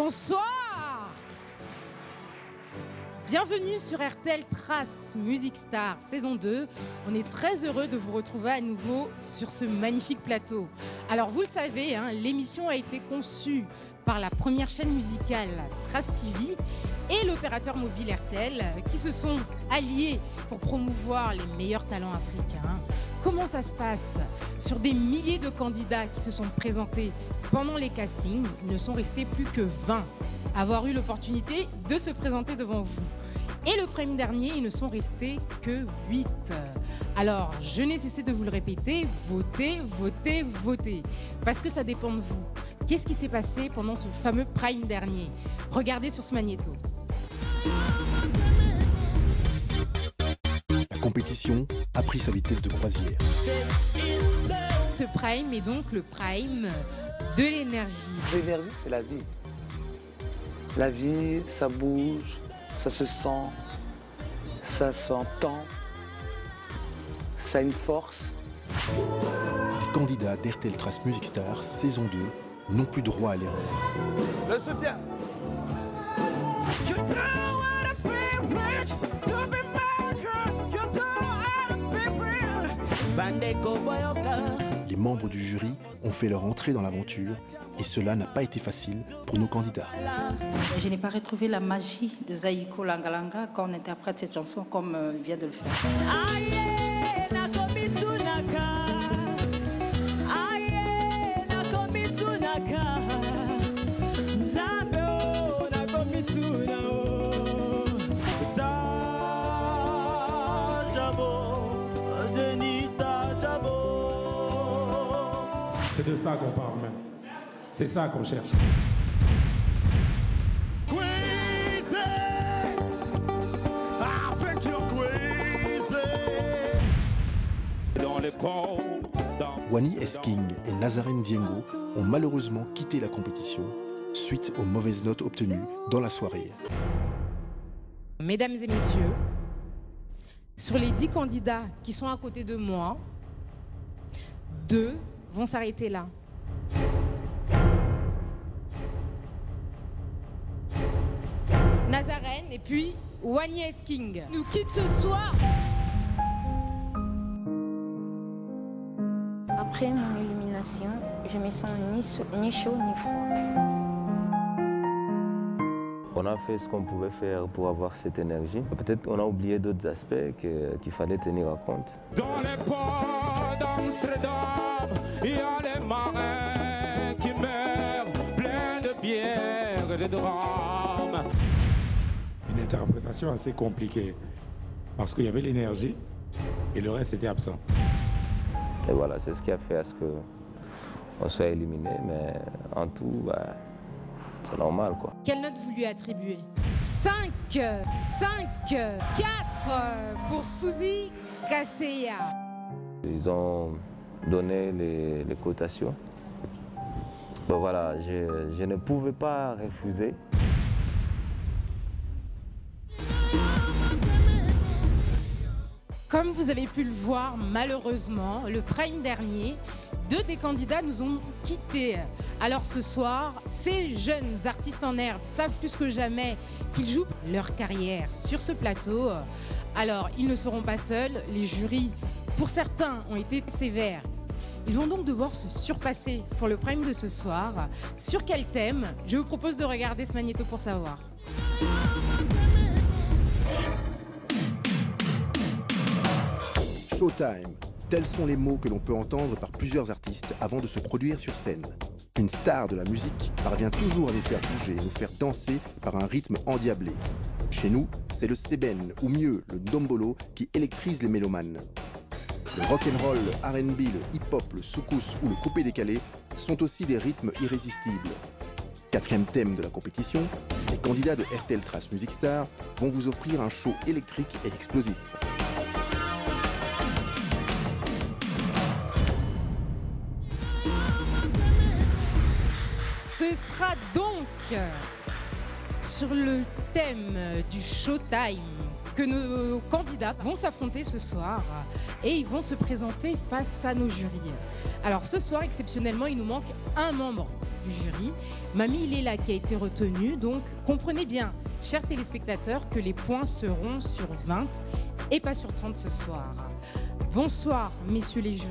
Bonsoir. Bienvenue sur RTL Trace Music Star saison 2. On est très heureux de vous retrouver à nouveau sur ce magnifique plateau. Alors vous le savez, l'émission a été conçue par la première chaîne musicale Trace TV et l'opérateur mobile RTL qui se sont alliés pour promouvoir les meilleurs talents africains. Comment ça se passe? Sur des milliers de candidats qui se sont présentés pendant les castings, ils ne sont restés plus que 20 à avoir eu l'opportunité de se présenter devant vous. Et le premier dernier, ils ne sont restés que 8. Alors, je n'ai cessé de vous le répéter, votez, votez, votez. Parce que ça dépend de vous. Qu'est-ce qui s'est passé pendant ce fameux prime dernier? Regardez sur ce magnéto. La compétition a pris sa vitesse de croisière. Ce prime est donc le prime de l'énergie. L'énergie, c'est la vie. La vie, ça bouge, ça se sent, ça s'entend, ça a une force. Les candidats d'RTL Trace Music Star saison 2 n'ont plus droit à l'erreur. Le soutien. Les membres du jury ont fait leur entrée dans l'aventure et cela n'a pas été facile pour nos candidats. Je n'ai pas retrouvé la magie de Zaïko Langalanga quand on interprète cette chanson comme vient de le faire. C'est de ça qu'on parle même. C'est ça qu'on cherche. Wani Esking et Nazaren Diengo ont malheureusement quitté la compétition suite aux mauvaises notes obtenues dans la soirée. Mesdames et messieurs, sur les 10 candidats qui sont à côté de moi, 2 vont s'arrêter là. Nazaren et puis Wani Esking nous quittent ce soir. Après mon élimination, je me sens ni chaud ni froid. On a fait ce qu'on pouvait faire pour avoir cette énergie. Peut-être qu'on a oublié d'autres aspects qu'il fallait tenir en compte. Dans les ports d'Amsterdam, il y a les marins qui meurent, pleins de bière et de drames. Une interprétation assez compliquée, parce qu'il y avait l'énergie et le reste était absent. Et voilà, c'est ce qui a fait à ce qu'on soit éliminé, mais en tout, c'est normal, quoi. Quelle note vous lui attribuez? 5, 4 pour Suzy Kasseya. Ils ont donné les cotations. Ben voilà, je ne pouvais pas refuser. Comme vous avez pu le voir, malheureusement, le prime dernier, 2 des candidats nous ont quittés. Alors ce soir, ces jeunes artistes en herbe savent plus que jamais qu'ils jouent leur carrière sur ce plateau. Alors, ils ne seront pas seuls. Les jurys, pour certains, ont été sévères. Ils vont donc devoir se surpasser pour le prime de ce soir. Sur quel thème? Je vous propose de regarder ce magnéto pour savoir. Showtime, tels sont les mots que l'on peut entendre par plusieurs artistes avant de se produire sur scène. Une star de la musique parvient toujours à nous faire bouger et nous faire danser par un rythme endiablé. Chez nous, c'est le sébène, ou mieux, le ndombolo, qui électrise les mélomanes. Le rock'n'roll, le R&B, le hip-hop, le soukous ou le coupé-décalé sont aussi des rythmes irrésistibles. 4e thème de la compétition, les candidats de RTL Trace Music Star vont vous offrir un show électrique et explosif. Ce sera donc sur le thème du Showtime que nos candidats vont s'affronter ce soir et ils vont se présenter face à nos jurys. Alors ce soir, exceptionnellement, il nous manque un membre du jury. Mamie Léla qui a été retenue. Donc, comprenez bien, chers téléspectateurs, que les points seront sur 20 et pas sur 30 ce soir. Bonsoir, messieurs les jurys.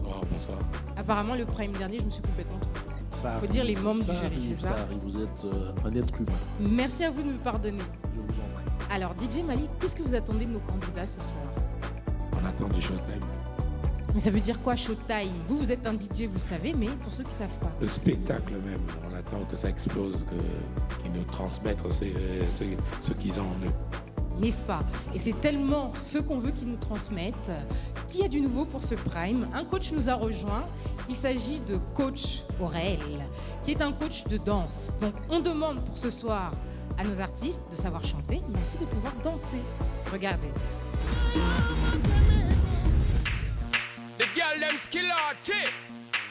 Oh, bonsoir. Apparemment, le prime dernier, je me suis complètement trompée. Il faut dire les membres du jury, c'est ça? Ça arrive, vous êtes un être humain. Merci à vous de me pardonner. Je vous en prie. Alors, DJ Malik, qu'est-ce que vous attendez de nos candidats ce soir? On attend du showtime. Mais ça veut dire quoi, showtime? Vous êtes un DJ, vous le savez, mais pour ceux qui ne savent pas. Le spectacle même, on attend que ça explose, qu'ils nous transmettent ce qu'ils ont en eux. N'est-ce pas? Et c'est tellement ce qu'on veut qu'ils nous transmettent. Qui a du nouveau pour ce prime? Un coach nous a rejoint. Il s'agit de coach Aurel, qui est un coach de danse. Donc on demande pour ce soir à nos artistes de savoir chanter, mais aussi de pouvoir danser. Regardez. The girl them skill arty.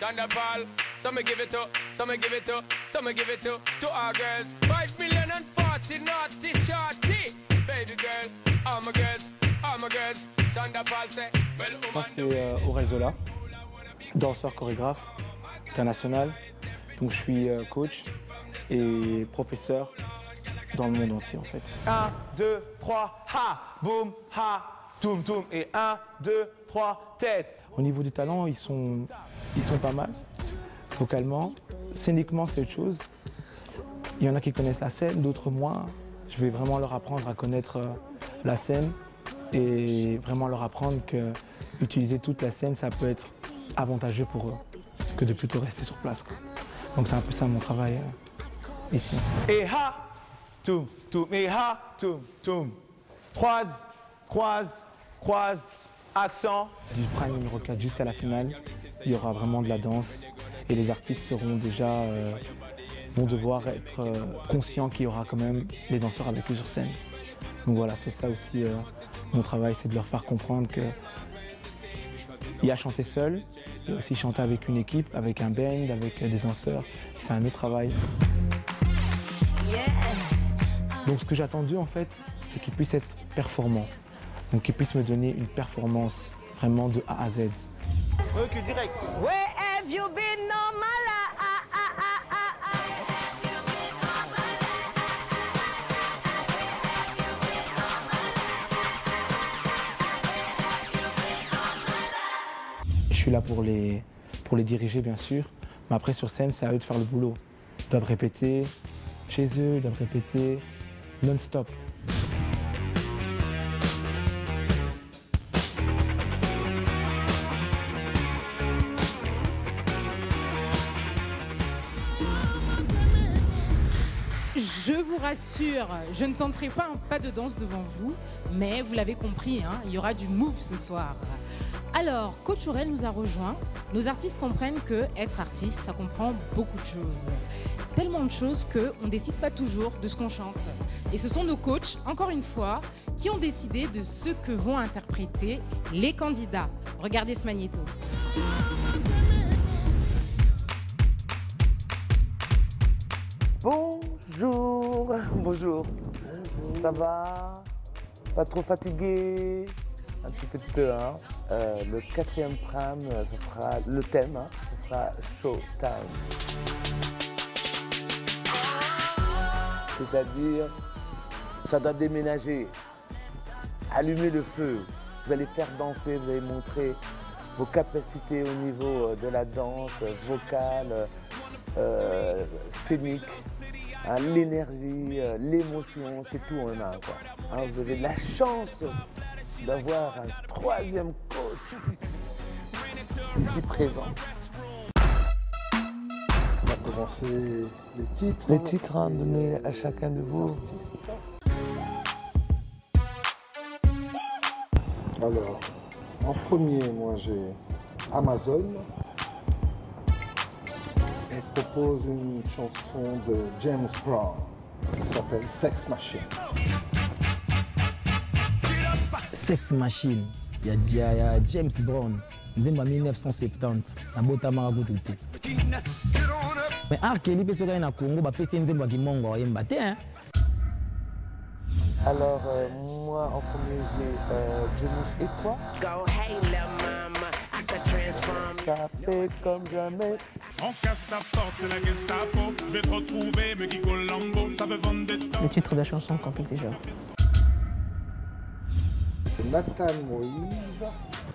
Thunderball, some give it to, some give it to, some give it to our girls. 5 million and 40 naughty shorty. Baby girl, all my girls, Thunderball say, well, Moi c'est Aurel Zola, danseur chorégraphe international. Donc je suis coach et professeur dans le monde entier en fait. 1, 2, 3, ha, boum, ha, toum, toum. Et 1, 2, 3, tête. Au niveau du talent, ils sont pas mal, vocalement. Scéniquement, c'est autre chose. Il y en a qui connaissent la scène, d'autres moins. Je vais vraiment leur apprendre à connaître la scène et vraiment leur apprendre que utiliser toute la scène, ça peut être avantageux pour eux que de plutôt rester sur place, quoi. Donc c'est un peu ça mon travail ici. Et ha, toum, toum. Et ha, toum, toum. Croise, croise, croise, accent. Du prime numéro 4 jusqu'à la finale, il y aura vraiment de la danse et les artistes seront déjà vont devoir être conscients qu'il y aura quand même des danseurs avec eux sur scène. Donc voilà, c'est ça aussi mon travail, c'est de leur faire comprendre que il y a chanter seul, il y a aussi chanter avec une équipe, avec un band, avec des danseurs. C'est un autre travail. Donc ce que j'attends d'eux en fait, c'est qu'ils puissent être performants. Donc qu'ils puissent me donner une performance vraiment de A à Z. Recul direct. Where have you been all my life? Je suis là pour les diriger bien sûr, mais après sur scène c'est à eux de faire le boulot. Ils doivent répéter chez eux, ils doivent répéter non-stop. Je vous rassure, je ne tenterai pas un pas de danse devant vous, mais vous l'avez compris, hein, il y aura du move ce soir. Alors, coach Aurel nous a rejoint. Nos artistes comprennent que être artiste, ça comprend beaucoup de choses. Tellement de choses qu'on ne décide pas toujours de ce qu'on chante. Et ce sont nos coachs, encore une fois, qui ont décidé de ce que vont interpréter les candidats. Regardez ce magnéto. Bonjour, bonjour. Ça va? Pas trop fatigué? Un petit peu, hein. Le 4e prime, ce sera le thème, hein, ce sera Showtime. C'est-à-dire, ça doit déménager, allumer le feu. Vous allez faire danser, vous allez montrer vos capacités au niveau de la danse, vocale, scénique, hein, l'énergie, l'émotion, c'est tout en un, quoi. Hein, vous avez la chance d'avoir un 3e coach ici présent. On va commencer les titres. Les titres, hein, donnés à chacun de vous. Alors, en premier, moi j'ai Amazon. Elle propose une chanson de James Brown qui s'appelle Sex Machine. Sex Machine, il y a James Brown, Nzemba 1970, na bota marabutu te. Mais Arkeli pe soka na Congo ba peti Nzemba ki mongo yemba te hein. Alors moi en premier j'ai James et toi. Capé comme jamais. On casse ta porte, c'est la Gestapo. Je vais te retrouver, me Kiko Lambo. Ça veut vendre des temps. Le titre de la chanson complique déjà. C'est Nathan Moïse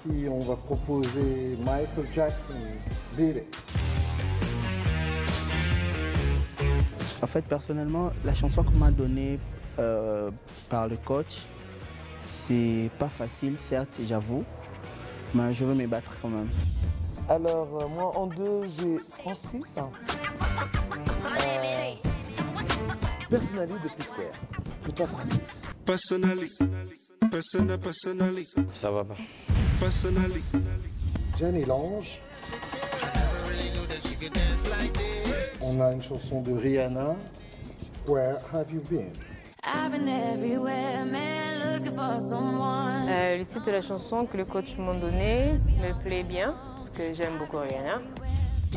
qui on va proposer Michael Jackson, Beat It. En fait, personnellement, la chanson qu'on m'a donnée par le coach, c'est pas facile, certes, j'avoue, mais je veux me battre quand même. Alors, moi en deux, j'ai Francis. Personally de P-Square. Et toi, Francis? Personally. Ça va pas. Personally. Jenny Lange. On a une chanson de Rihanna, Where Have You Been? Le titre de la chanson que le coach m'a donné me plaît bien parce que j'aime beaucoup Rihanna.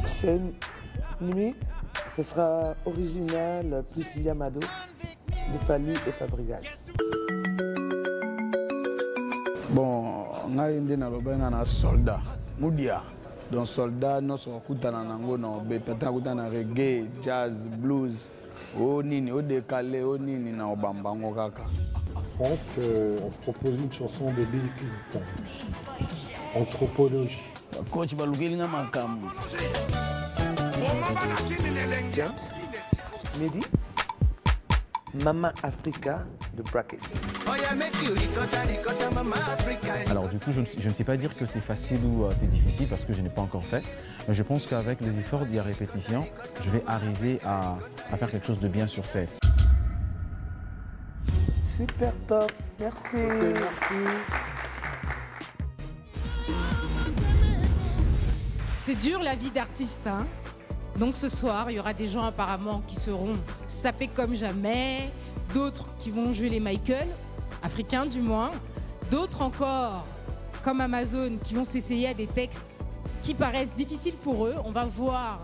Scène nuit, ce sera original plus Yamado de Fali et Fabregas. Bon, on a un soldat, Moudia. Donc soldat, nous sommes reggae, jazz, blues, au décalé, au nini na obambango kaka. Donc, on propose une chanson de Bill Clinton, Anthropologie. Coach Balougelinga Makam. James, Mehdi, Mama Africa de Bracket. Alors du coup, je ne sais pas dire que c'est facile ou c'est difficile parce que je n'ai pas encore fait. Mais je pense qu'avec les efforts de la répétition, je vais arriver à faire quelque chose de bien sur scène. Super top, merci. Okay, merci. C'est dur la vie d'artiste, hein. Donc ce soir, il y aura des gens apparemment qui seront sapés comme jamais, d'autres qui vont jouer les Michael, africains du moins, d'autres encore, comme Amazon, qui vont s'essayer à des textes qui paraissent difficiles pour eux. On va voir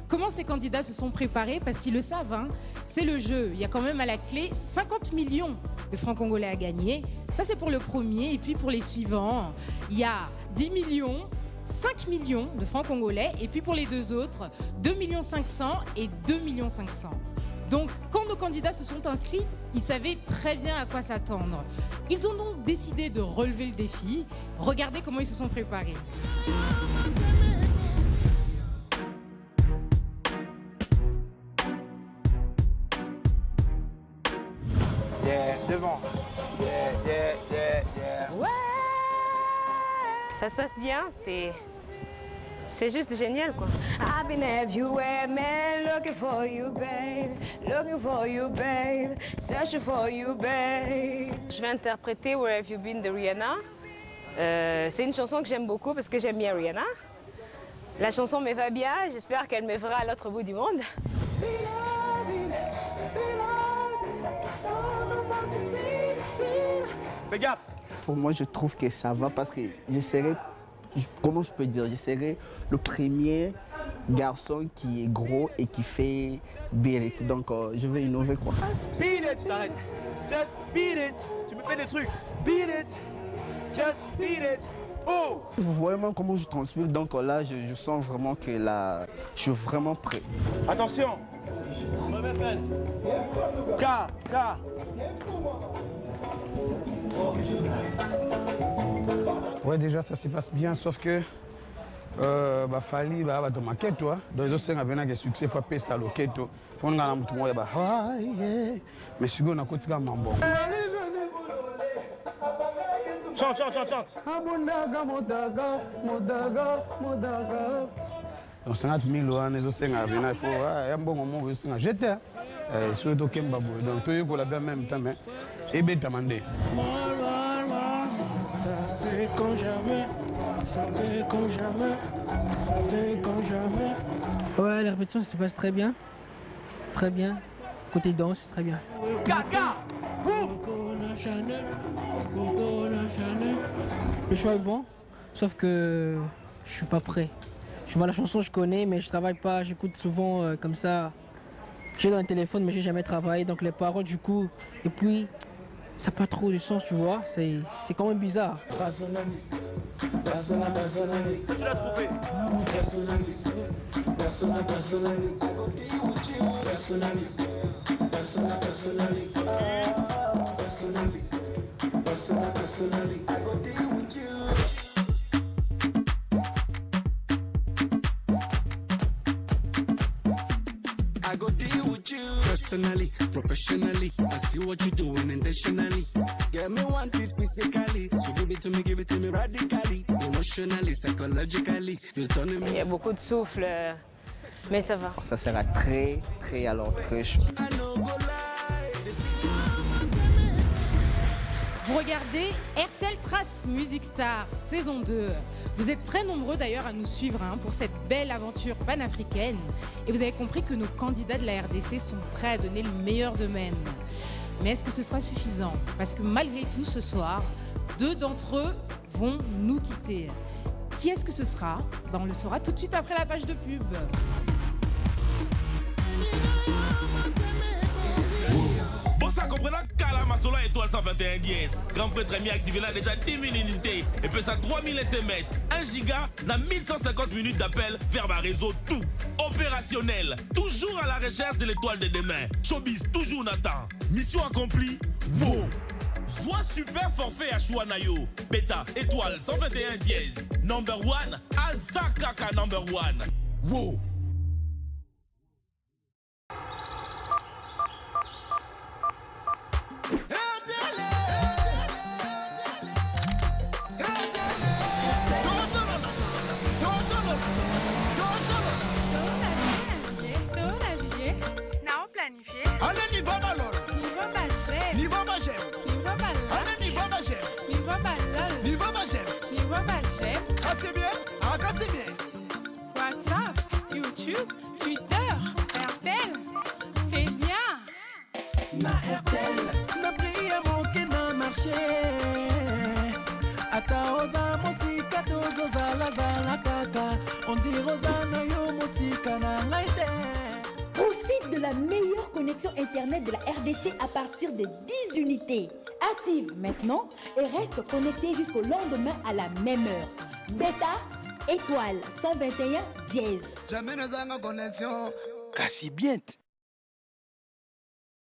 comment ces candidats se sont préparés, parce qu'ils le savent, hein, c'est le jeu. Il y a quand même à la clé 50 millions de francs congolais à gagner. Ça, c'est pour le premier. Et puis pour les suivants, il y a 10 millions, 5 millions de francs congolais. Et puis pour les deux autres, 2 500 000 et 2 500 000. Donc, quand nos candidats se sont inscrits, ils savaient très bien à quoi s'attendre. Ils ont donc décidé de relever le défi. Regardez comment ils se sont préparés. Yeah, devant. Yeah. Ouais! Ça se passe bien, c'est juste génial, quoi. I've been everywhere, man, looking for you, babe, searching for you, babe. Je vais interpréter Where Have You Been de Rihanna. C'est une chanson que j'aime beaucoup parce que j'aime bien Rihanna. La chanson me va bien, j'espère qu'elle me verra à l'autre bout du monde. Fais gaffe! Pour moi, je trouve que ça va parce que comment je peux dire, je serai le premier garçon qui est gros et qui fait beat it. Donc, je vais innover, quoi. Beat it! T'arrêtes! Just beat it! Tu me fais des trucs! Beat it! Just beat it! Oh! Vous voyez vraiment comment je transpire, donc là, je sens vraiment que là, je suis vraiment prêt. Attention! K! Ouais, déjà, ça se passe bien, sauf que Fali, dans ma quête, toi, dans les autres, il y a un succès, il faut appeler ça le quête. On a un petit peu de mais si on a un côté là, bon. Chante. Donc 50 000 euros, les autres, il faut un bon moment où ils j'étais. Surtout Kemba, donc tout le monde l'a bien même temps, mais et bien demandé. Ouais, la répétition, ça se passe très bien. Très bien. Côté danse, c'est très bien. Le choix est bon, sauf que je suis pas prêt. Je vois la chanson, je connais, mais je travaille pas. J'écoute souvent comme ça. J'ai dans le téléphone, mais j'ai jamais travaillé. Donc les paroles, du coup, et puis ça n'a pas trop de sens, tu vois. C'est quand même bizarre. Tu l'as trouvé. I go deal with you personally, professionally. I see what you're doing intentionally. Get me wanted physically, so give it to me radically, emotionally, psychologically. You're turning me. Il y a beaucoup de souffle, mais ça va. Ça sera très chaud. Vous regardez RTL Trace Music Star saison 2. Vous êtes très nombreux d'ailleurs à nous suivre pour cette belle aventure panafricaine. Et vous avez compris que nos candidats de la RDC sont prêts à donner le meilleur d'eux-mêmes. Mais est-ce que ce sera suffisant? Parce que malgré tout, ce soir, 2 d'entre eux vont nous quitter. Qui est-ce que ce sera? On le saura tout de suite après la page de pub. Ça comprendra Kalamasola étoile 121 dièse. Grand prêtre mis activé là déjà 10 000 unités. Et puis ça 3000 SMS, 1 giga, na 1150 minutes d'appel vers ma réseau tout. Opérationnel, toujours à la recherche de l'étoile de demain. Showbiz, toujours Nathan. Mission accomplie, wow. Soit super forfait à Chouanayo. Beta, étoile 121 dièse. Number 1, Azakaka number 1. Wow. WhatsApp, YouTube, Twitter, RTL, c'est bien. Na RTL, na priya moke na marché. Ata oza musika tozo zala zala kaka. On dit Rosana yo musika na ngaite. Profite de la meilleure connexion internet de la RDC à partir de 10 unités. Active maintenant et reste connecté jusqu'au lendemain à la même heure. Beta, étoile 121 dièse. Jamais nous avons connexion. Kasi bien.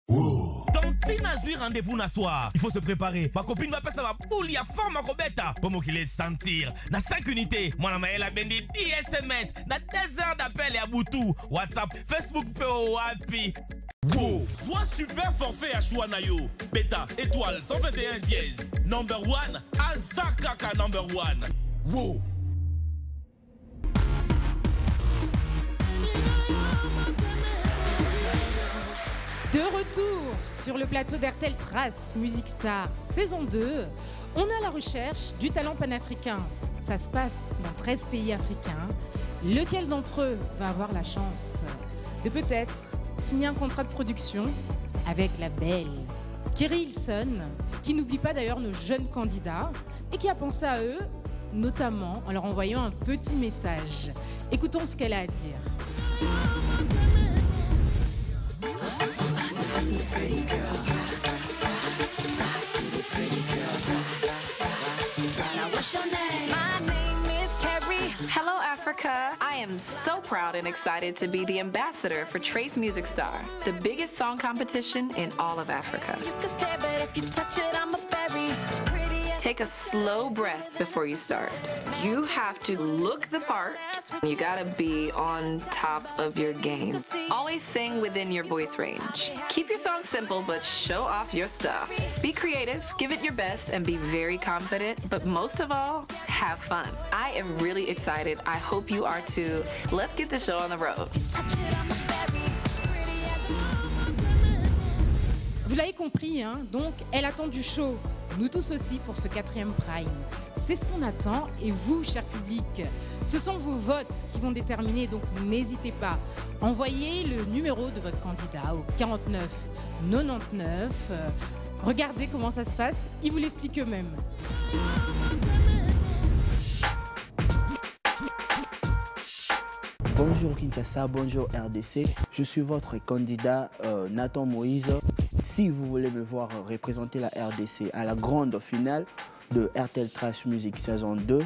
Dans Tinazui, rendez-vous na soir. Il faut se préparer. Ma copine va passer ma boule, il y a forme à Robeta. Pour moi qu'il les sentir. Na 5 unités. Moi, la bendi 10 SMS. Na 2 heures d'appel et à Boutou. WhatsApp, Facebook, PO, Happy. Wow. Soit super forfait à Chouanayo. Beta, étoile 121 dièse. Number 1, Azakaka number 1. Wow. De retour sur le plateau d'RTL Trace Music Star saison 2, on est à la recherche du talent panafricain. Ça se passe dans 13 pays africains. Lequel d'entre eux va avoir la chance de peut-être signer un contrat de production avec la belle Kerry Hilson, qui n'oublie pas d'ailleurs nos jeunes candidats et qui a pensé à eux, notamment en leur envoyant un petit message. Écoutons ce qu'elle a à dire. Hello, Africa. I am so proud and excited to be the ambassador for Trace Music Star, the biggest song competition in all of Africa. Take a slow breath before you start. You have to look the part. You gotta be on top of your game. Always sing within your voice range. Keep your song simple, but show off your stuff. Be creative, give it your best, and be very confident, but most of all, have fun. I am really excited. I hope you are too. Let's get the show on the road. Vous l'avez compris, donc elle attend du show. Nous tous aussi pour ce 4e Prime. C'est ce qu'on attend et vous, cher public, ce sont vos votes qui vont déterminer, donc n'hésitez pas. Envoyez le numéro de votre candidat au 49 99. Regardez comment ça se passe, ils vous l'expliquent eux-mêmes. Bonjour Kinshasa, bonjour RDC. Je suis votre candidat Nathan Moïse. Si vous voulez me voir représenter la RDC à la grande finale de RTL Trace Music saison 2,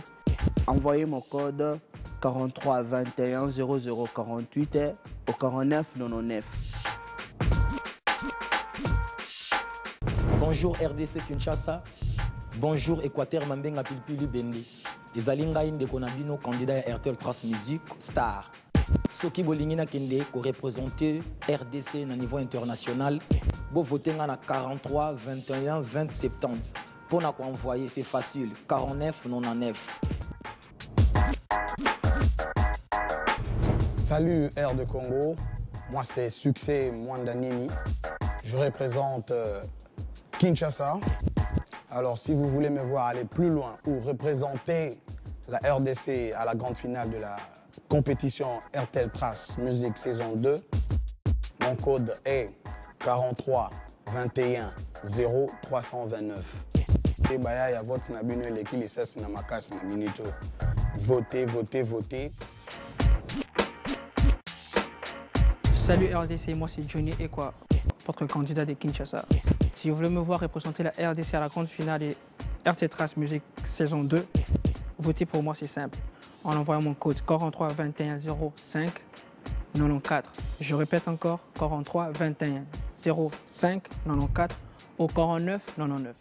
Envoyez mon code 43 21 00 48 au 49 99. Bonjour RDC Kinshasa. Bonjour Équateur Mambenga Pilipili Bende. Ezalinga inde konabino candidat à RTL Trace Music Star. Soki bolingina kende ko représenter RDC na niveau international. Bo voter na 43 21 20 70. Pour na envoyer c'est facile 49 99. Salut Air de Congo, moi c'est Succès Mwandanini. Je représente Kinshasa. Alors si vous voulez me voir aller plus loin ou représenter la RDC à la grande finale de la compétition RTL Trace Music saison 2, mon code est 43 21 0 329. Et baya ya vote na bino eleki lisasi na makasi na minito. Votez, votez, votez. Salut RDC, moi c'est Johnny Ekwa, votre candidat de Kinshasa. Si vous voulez me voir représenter la RDC à la grande finale et RTL Trace Music saison 2, votez pour moi, c'est simple. En envoyant mon code 43 21 05 94. Je répète encore, 43 21 05 94 au 49 99.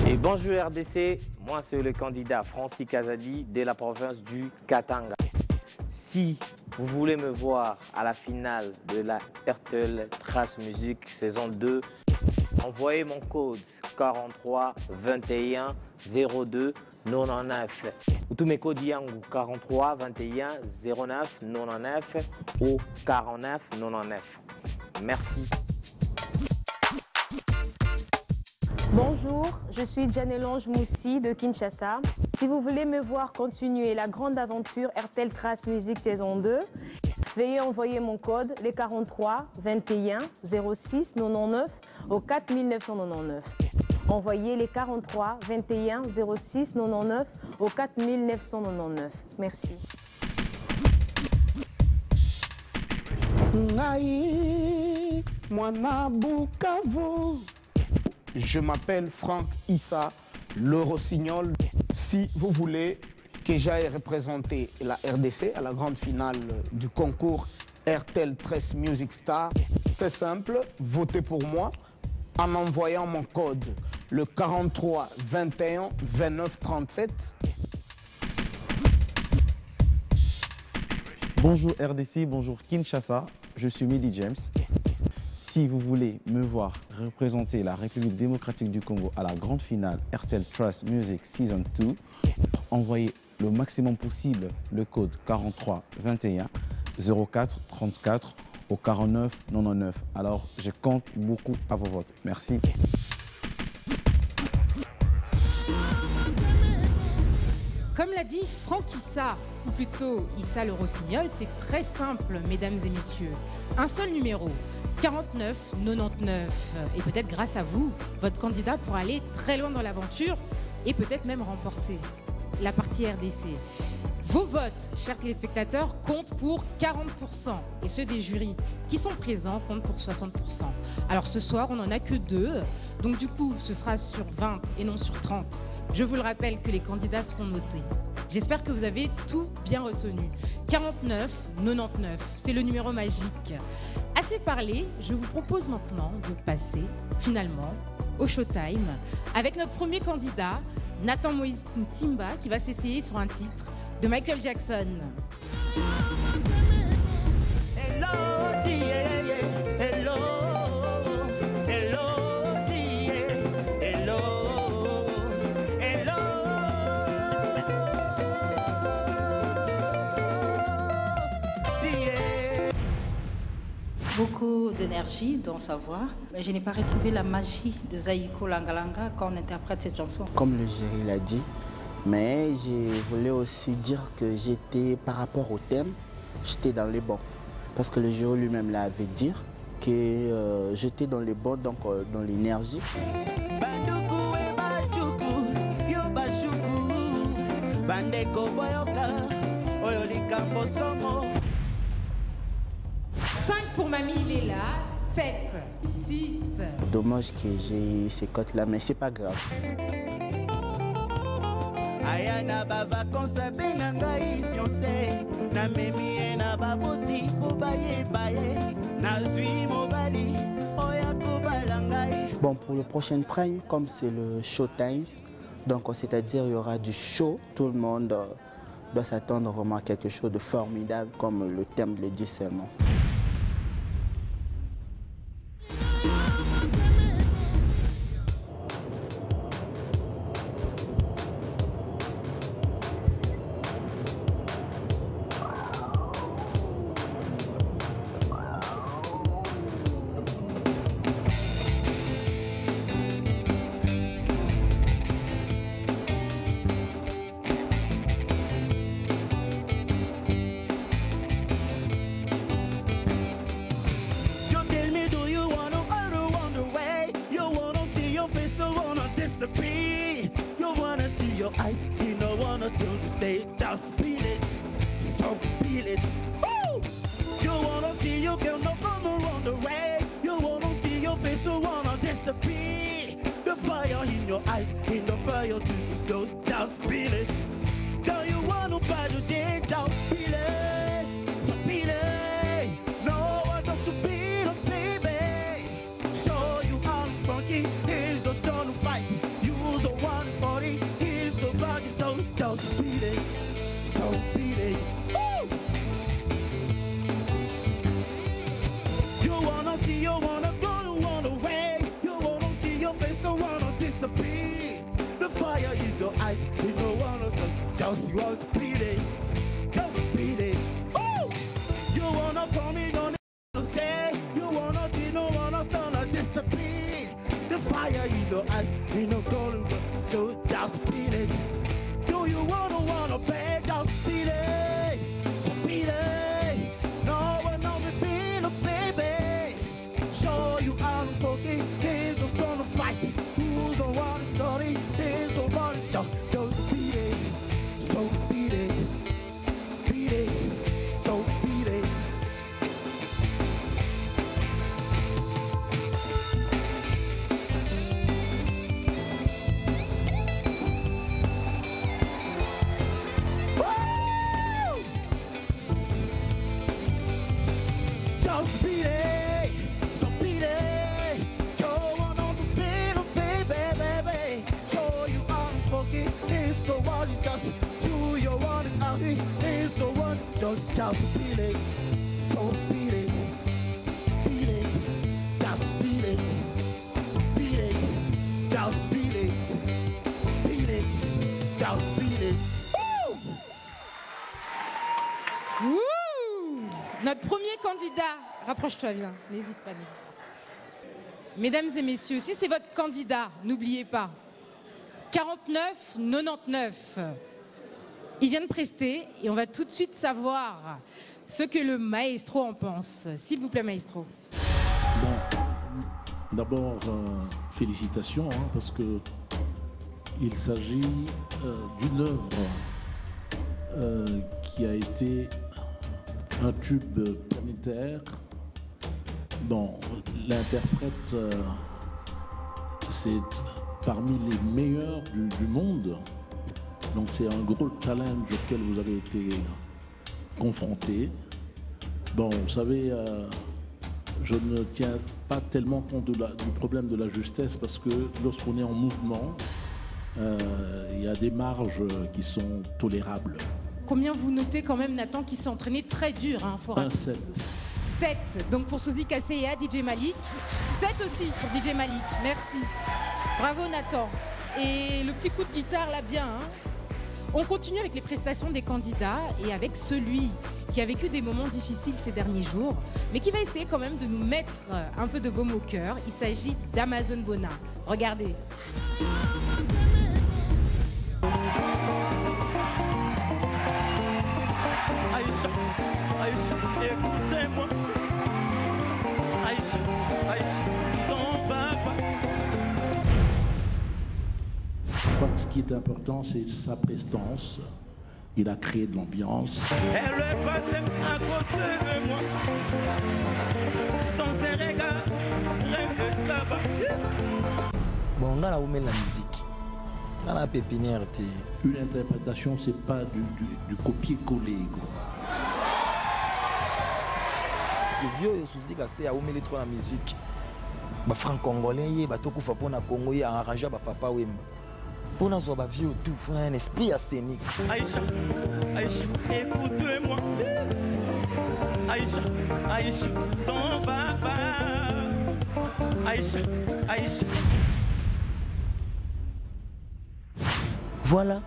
Et bonjour RDC, moi c'est le candidat Francis Kazadi de la province du Katanga. Si vous voulez me voir à la finale de la RTL Trace Music saison 2, envoyez mon code 43 21 02 99. Tous mes codes yangu 43 21 09 99 ou 49 99. Merci. Bonjour, je suis Janelange Moussi de Kinshasa. Si vous voulez me voir continuer la grande aventure RTL Trace Music saison 2, veuillez envoyer mon code, les 43 21 06 99 au 4999. Envoyez les 43 21 06 99 au 4999. Merci. Je m'appelle Franck Issa, le Rossignol. Si vous voulez que j'aille représenter la RDC à la grande finale du concours RTL Trace Music Star, c'est simple, votez pour moi en envoyant mon code, le 43 21 29 37. Bonjour RDC, bonjour Kinshasa, je suis Mehdi James. Si vous voulez me voir représenter la République démocratique du Congo à la grande finale RTL Trace Music Season 2, envoyez le maximum possible le code 43 21 04 34 au 49 99. Alors, je compte beaucoup à vos votes. Merci. Comme l'a dit Franck Issa, ou plutôt Issa le Rossignol, c'est très simple, mesdames et messieurs. Un seul numéro, 49 99. Et peut-être grâce à vous, votre candidat pourra aller très loin dans l'aventure et peut-être même remporter la partie RDC. Vos votes, chers téléspectateurs, comptent pour 40% et ceux des jurys qui sont présents comptent pour 60%. Alors ce soir, on n'en a que 2, donc du coup, ce sera sur 20 et non sur 30. Je vous le rappelle que les candidats seront notés. J'espère que vous avez tout bien retenu. 49 99, c'est le numéro magique. Assez parlé, je vous propose maintenant de passer finalement au showtime avec notre premier candidat, Nathan Moïse Ntimba, qui va s'essayer sur un titre de Michael Jackson. Beaucoup d'énergie dans sa voix, mais je n'ai pas retrouvé la magie de Zaïko Langalanga quand on interprète cette chanson. Comme le jury l'a dit, mais je voulais aussi dire que j'étais, par rapport au thème, j'étais dans les bons. Parce que le jury lui-même l'avait dit, que j'étais dans les bons, donc dans l'énergie. 5 pour Mamie Léla, 7, 6. Dommage que j'ai ces cotes-là, mais c'est pas grave. aya na bavakanse abenga ngai fiance namemi ye na baboti po bayeba ye nazwi mobali oya kobala ngai. Bon, pour le prochain prime, comme c'est le showtime, donc c'est-à-dire il y aura du show, tout le monde doit s'attendre vraiment à quelque chose de formidable comme le terme le dit seulement. Notre premier candidat, rapproche-toi, viens, n'hésite pas, n'hésite pas. Mesdames et messieurs, si c'est votre candidat, n'oubliez pas, 49-99. Il vient de prester et on va tout de suite savoir ce que le maestro en pense. S'il vous plaît, maestro. Bon, d'abord, félicitations, hein, parce que il s'agit d'une œuvre qui a été un tube planétaire. Bon, l'interprète, c'est parmi les meilleurs du monde. Donc c'est un gros challenge auquel vous avez été confronté. Bon, vous savez, je ne tiens pas tellement compte du problème de la justesse parce que lorsqu'on est en mouvement, il y a des marges qui sont tolérables. Combien vous notez quand même Nathan qui s'est entraîné très dur, hein, faut un 7. 7, donc pour Suzy Kassea, DJ Malik. 7 aussi pour DJ Malik, merci. Bravo Nathan. Et le petit coup de guitare là bien. Hein. On continue avec les prestations des candidats et avec celui qui a vécu des moments difficiles ces derniers jours, mais qui va essayer quand même de nous mettre un peu de baume au cœur. Il s'agit d'Amazon Bona. Regardez. Aïcha, Aïcha, écoutez-moi. Aïcha, Aïcha, t'en vas pas. Je crois que ce qui est important, c'est sa prestance. Il a créé de l'ambiance. Elle est passée à côté de moi. Sans ses regards, rien que ça va. Bon, on a la musique. Une interprétation, c'est pas du copier-coller. Le vieux souci c'est à oumer trop la musique. Ba franc congolais yé ba tokufa pona Congo yé arranger ba papa wemba. Pona zo ba vieux tout, faut un esprit scénique. Aïcha, Aïcha, écoute-moi. Aïcha, Aïcha, t'en vas pas. Aïcha, Aïcha. Voilà.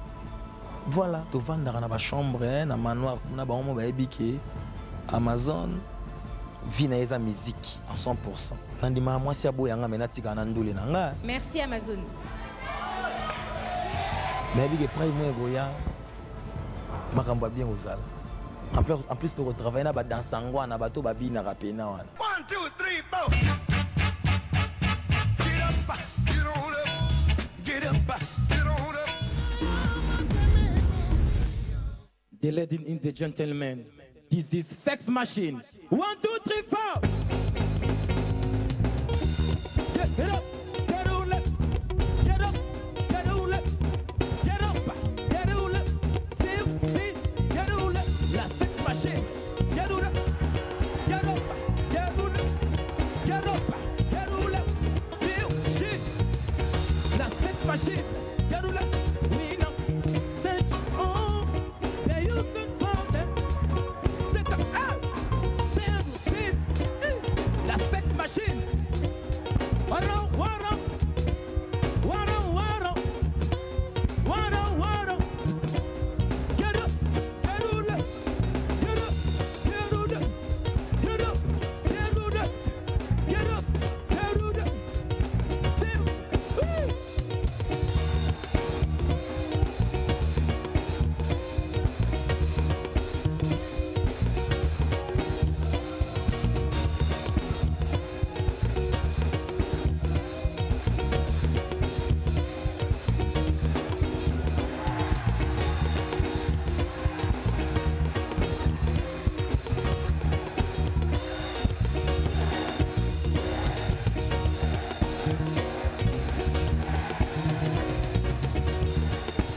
Voilà. Tu vas dans la chambre, dans le manoir, dans Amazon, vit dans la musique à 100%. Merci Amazon. Mais en plus, tu travailles dans Sangwa, dans Bato Babi, dans Rapena. 1, 2, 3, 4. Get up, get on up, get up, get on up. The ladies and the gentlemen, this is Sex Machine. 1, 2, 3, 4. Get up, get on up, get up, get on up, get up, get on up. See, get on up. La Sex Machine. Get on up, get up, get on up, get up, get on up. See, la Sex Machine. Get on up. We know. Search on. They used to fountain. Take up out. Stand, sit. La Sex Machine. Waro, waro. Waro, waro. Waro, waro. Get up. Get on up. Get up. Get on up. Get up. Get on up. Get up. Get on up. Step.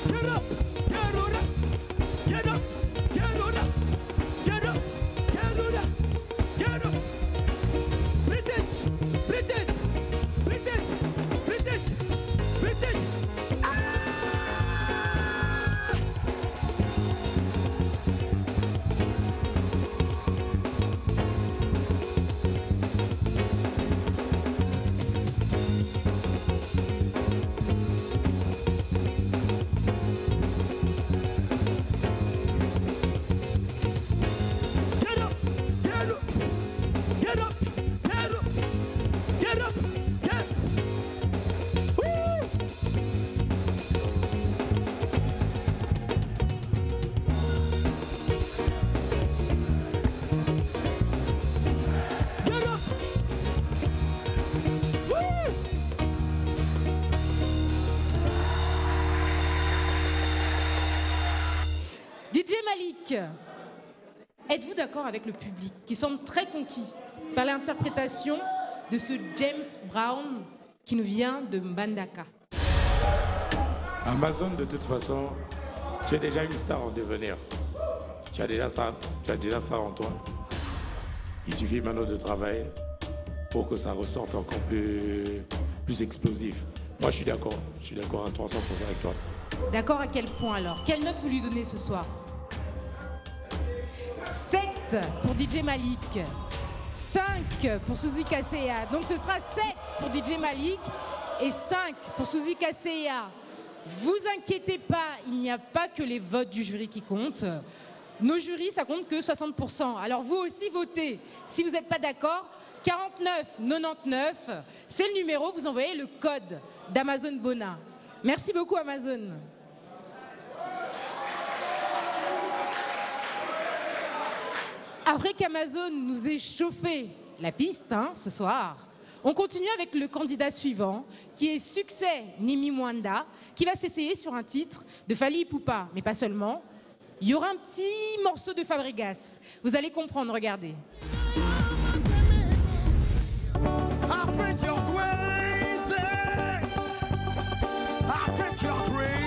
Get up, get on up, get up, get on up, get up, get on up, get up. British, British, British, British, British. Get up, get up, get up, get up, get up, get. Woo! Get up. Woo! DJ Malik, êtes-vous d'accord avec le public qui semble très conquis par l'interprétation de ce James Brown qui nous vient de Mbandaka? Amazon, de toute façon, tu es déjà une star en devenir. Tu as déjà ça en toi. Il suffit maintenant de travailler pour que ça ressorte encore plus explosif. Moi, je suis d'accord à 300% avec toi. D'accord à quel point alors? Quelle note vous lui donnez ce soir? 7 pour DJ Malik, 5 pour Suzy Kasseya. Donc ce sera 7 pour DJ Malik et 5 pour Suzy Kasseya. Vous inquiétez pas, il n'y a pas que les votes du jury qui comptent. Nos jurys, ça compte que 60%. Alors vous aussi votez. Si vous n'êtes pas d'accord, 4999, c'est le numéro, vous envoyez le code d'Amazon Bona. Merci beaucoup Amazon. Après qu'Amazon nous ait chauffé la piste ce soir, on continue avec le candidat suivant, qui est Succès Nimi Mwanda, qui va s'essayer sur un titre de Fally Ipupa, mais pas seulement. Il y aura un petit morceau de Fabregas. Vous allez comprendre, regardez. I think you're crazy. I think you're crazy.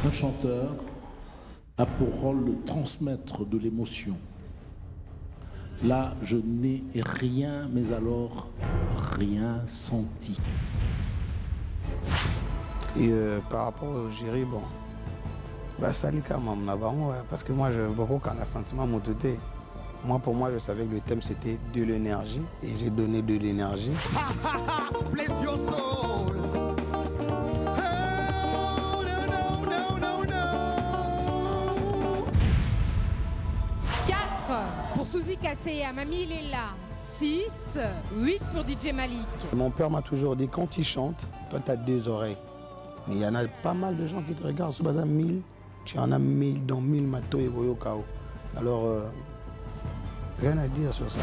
Un chanteur a pour rôle de transmettre de l'émotion. Là, je n'ai rien, mais alors rien senti. Et par rapport au jury, bon, bah, ça l'est quand même, parce que moi, je beaucoup quand un sentiment mon touté. Moi, pour moi, je savais que le thème c'était de l'énergie et j'ai donné de l'énergie. Bless your soul. Oh, no, no, no, no. 4 pour Souzy Kassé et Amami Lela. 6, 8 pour DJ Malik. Mon père m'a toujours dit, quand tu chantes, toi, tu as 2 oreilles. Mais il y en a pas mal de gens qui te regardent. Sur 1000, tu en as 1000 dans 1000 matos et Goyokao. Alors, rien à dire sur ça.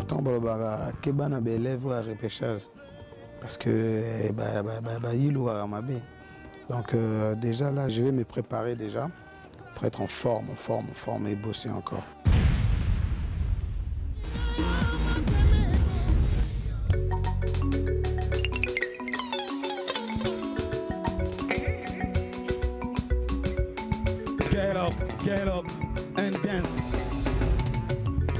Tant que Kebana élève à repêchage. Parce que il ou Aramabé. Donc déjà là, je vais me préparer déjà pour être en forme et bosser encore. Get up and dance.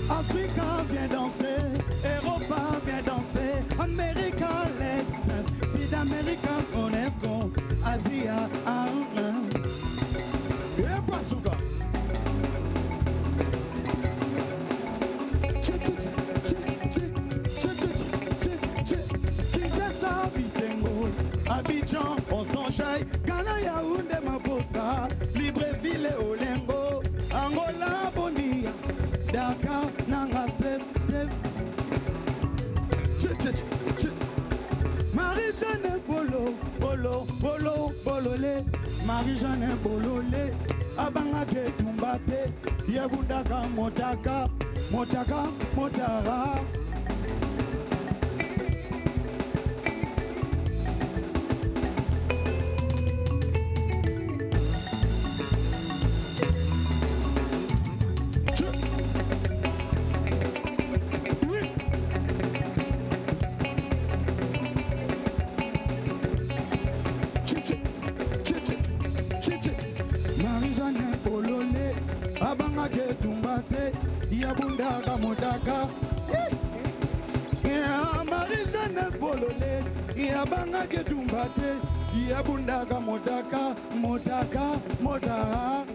Africa vient danser, Europa vient danser, America let's dance, Sud-America UNESCO, Asia, et Basuga. Kinshasa, Bisengo, Abidjan, on s'enchaîne, Ghana, Yaoundé, Mabosa, Libreville et Olengo, Angola, Bonia, Dakar, Nanga, Step. Marie-Jeanne Bolo, Bololé, Marie-Jeanne Bololé, Abangake Tumbate, Yabundaka, Motaka, Motara. Yabundaka Motaka, Marie-Jeanne Bololé, Yabanga Ketumbate, Yabundaka Motaka, Motara.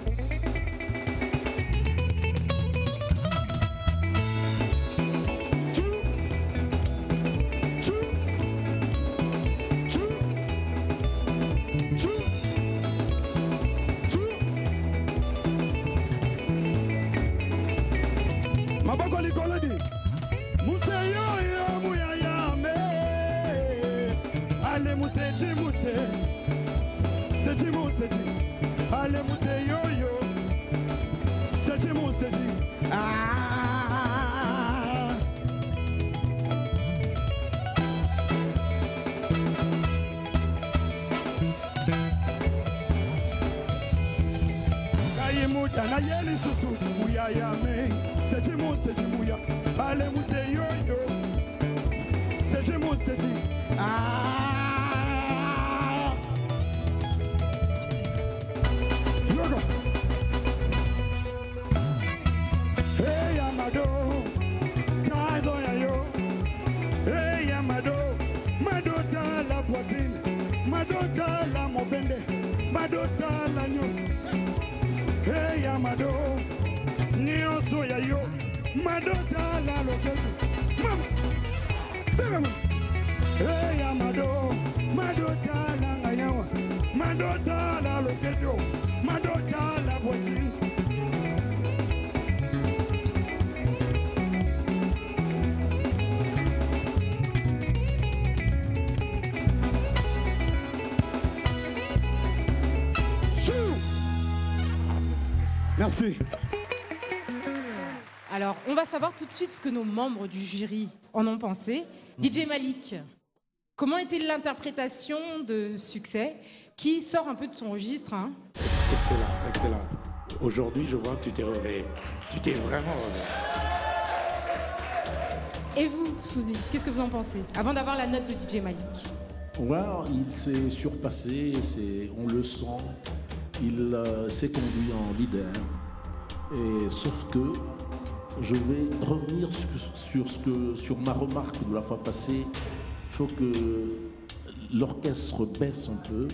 Merci. Alors, on va savoir tout de suite ce que nos membres du jury en ont pensé. DJ Malik, comment était l'interprétation de Succès qui sort un peu de son registre, hein? Excellent. Aujourd'hui, je vois que tu t'es réveillé. Tu t'es vraiment réveillé. Et vous, Souzy, qu'est-ce que vous en pensez avant d'avoir la note de DJ Malik? Ouais, il s'est surpassé, on le sent, il s'est conduit en leader. Et, sauf que je vais revenir sur ma remarque de la fois passée. Il faut que l'orchestre baisse un peu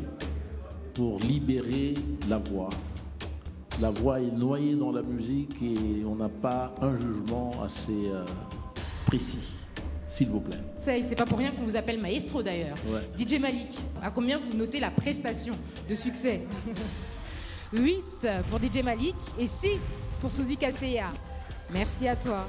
pour libérer la voix. La voix est noyée dans la musique et on n'a pas un jugement assez précis, s'il vous plaît. C'est pas pour rien qu'on vous appelle maestro d'ailleurs. Ouais. DJ Malik, à combien vous notez la prestation de succès? 8 pour DJ Malik et 6 pour Souzy Kasseya. Merci à toi.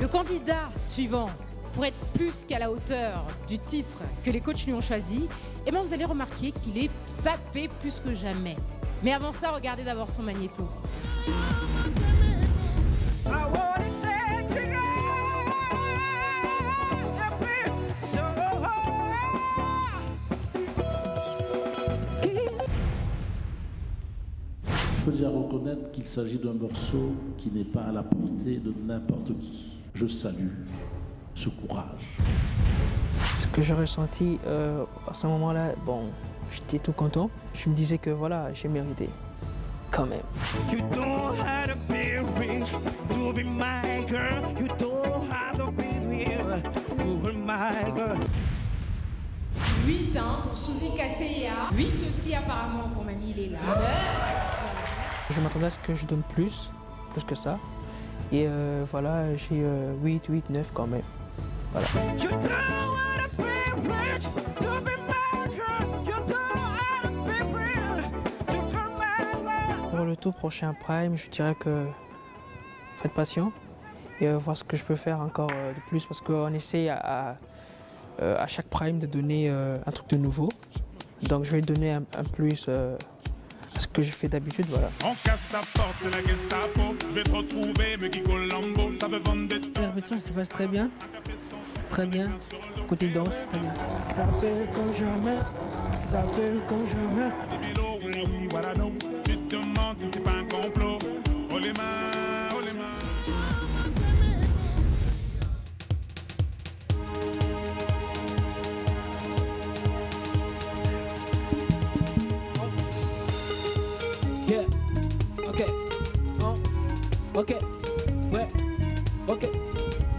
Le candidat suivant, pour être plus qu'à la hauteur du titre que les coachs lui ont choisi, eh bien vous allez remarquer qu'il est sapé plus que jamais. Mais avant ça, regardez d'abord son magnéto. Il faut déjà reconnaître qu'il s'agit d'un morceau qui n'est pas à la portée de n'importe qui. Je salue ce courage. Ce que j'ai ressenti à ce moment-là, bon, j'étais tout content. Je me disais que voilà, j'ai mérité, quand même. You don't have to be rich to be my girl. You don't have to be real to be my girl. 8 pour Souzy Kasseya. 8 aussi apparemment pour Mamie Léla. Je m'attendais à ce que je donne plus que ça. Et voilà, j'ai 8, 9 quand même. Voilà. You don't have to be rich to be my girl. You don't have to be real to be my girl. Pour le tout prochain Prime, je dirais que faites patient et voir ce que je peux faire encore de plus parce qu'on essaie à chaque Prime de donner un truc de nouveau. Donc je vais donner un plus à ce que j'ai fait d'habitude, voilà. On casse ta porte, c'est la Gestapo. Je vais te retrouver, me Kiko Lambo, ça veut vendre des... La répétition se passe très bien. Très bien. Côté danse, très bien. Ça fait comme jamais. Ça fait comme jamais. Tu te demandes si c'est pas un complot. Oh les mains, oh les mains. Yeah, ok, ok, ouais, ok.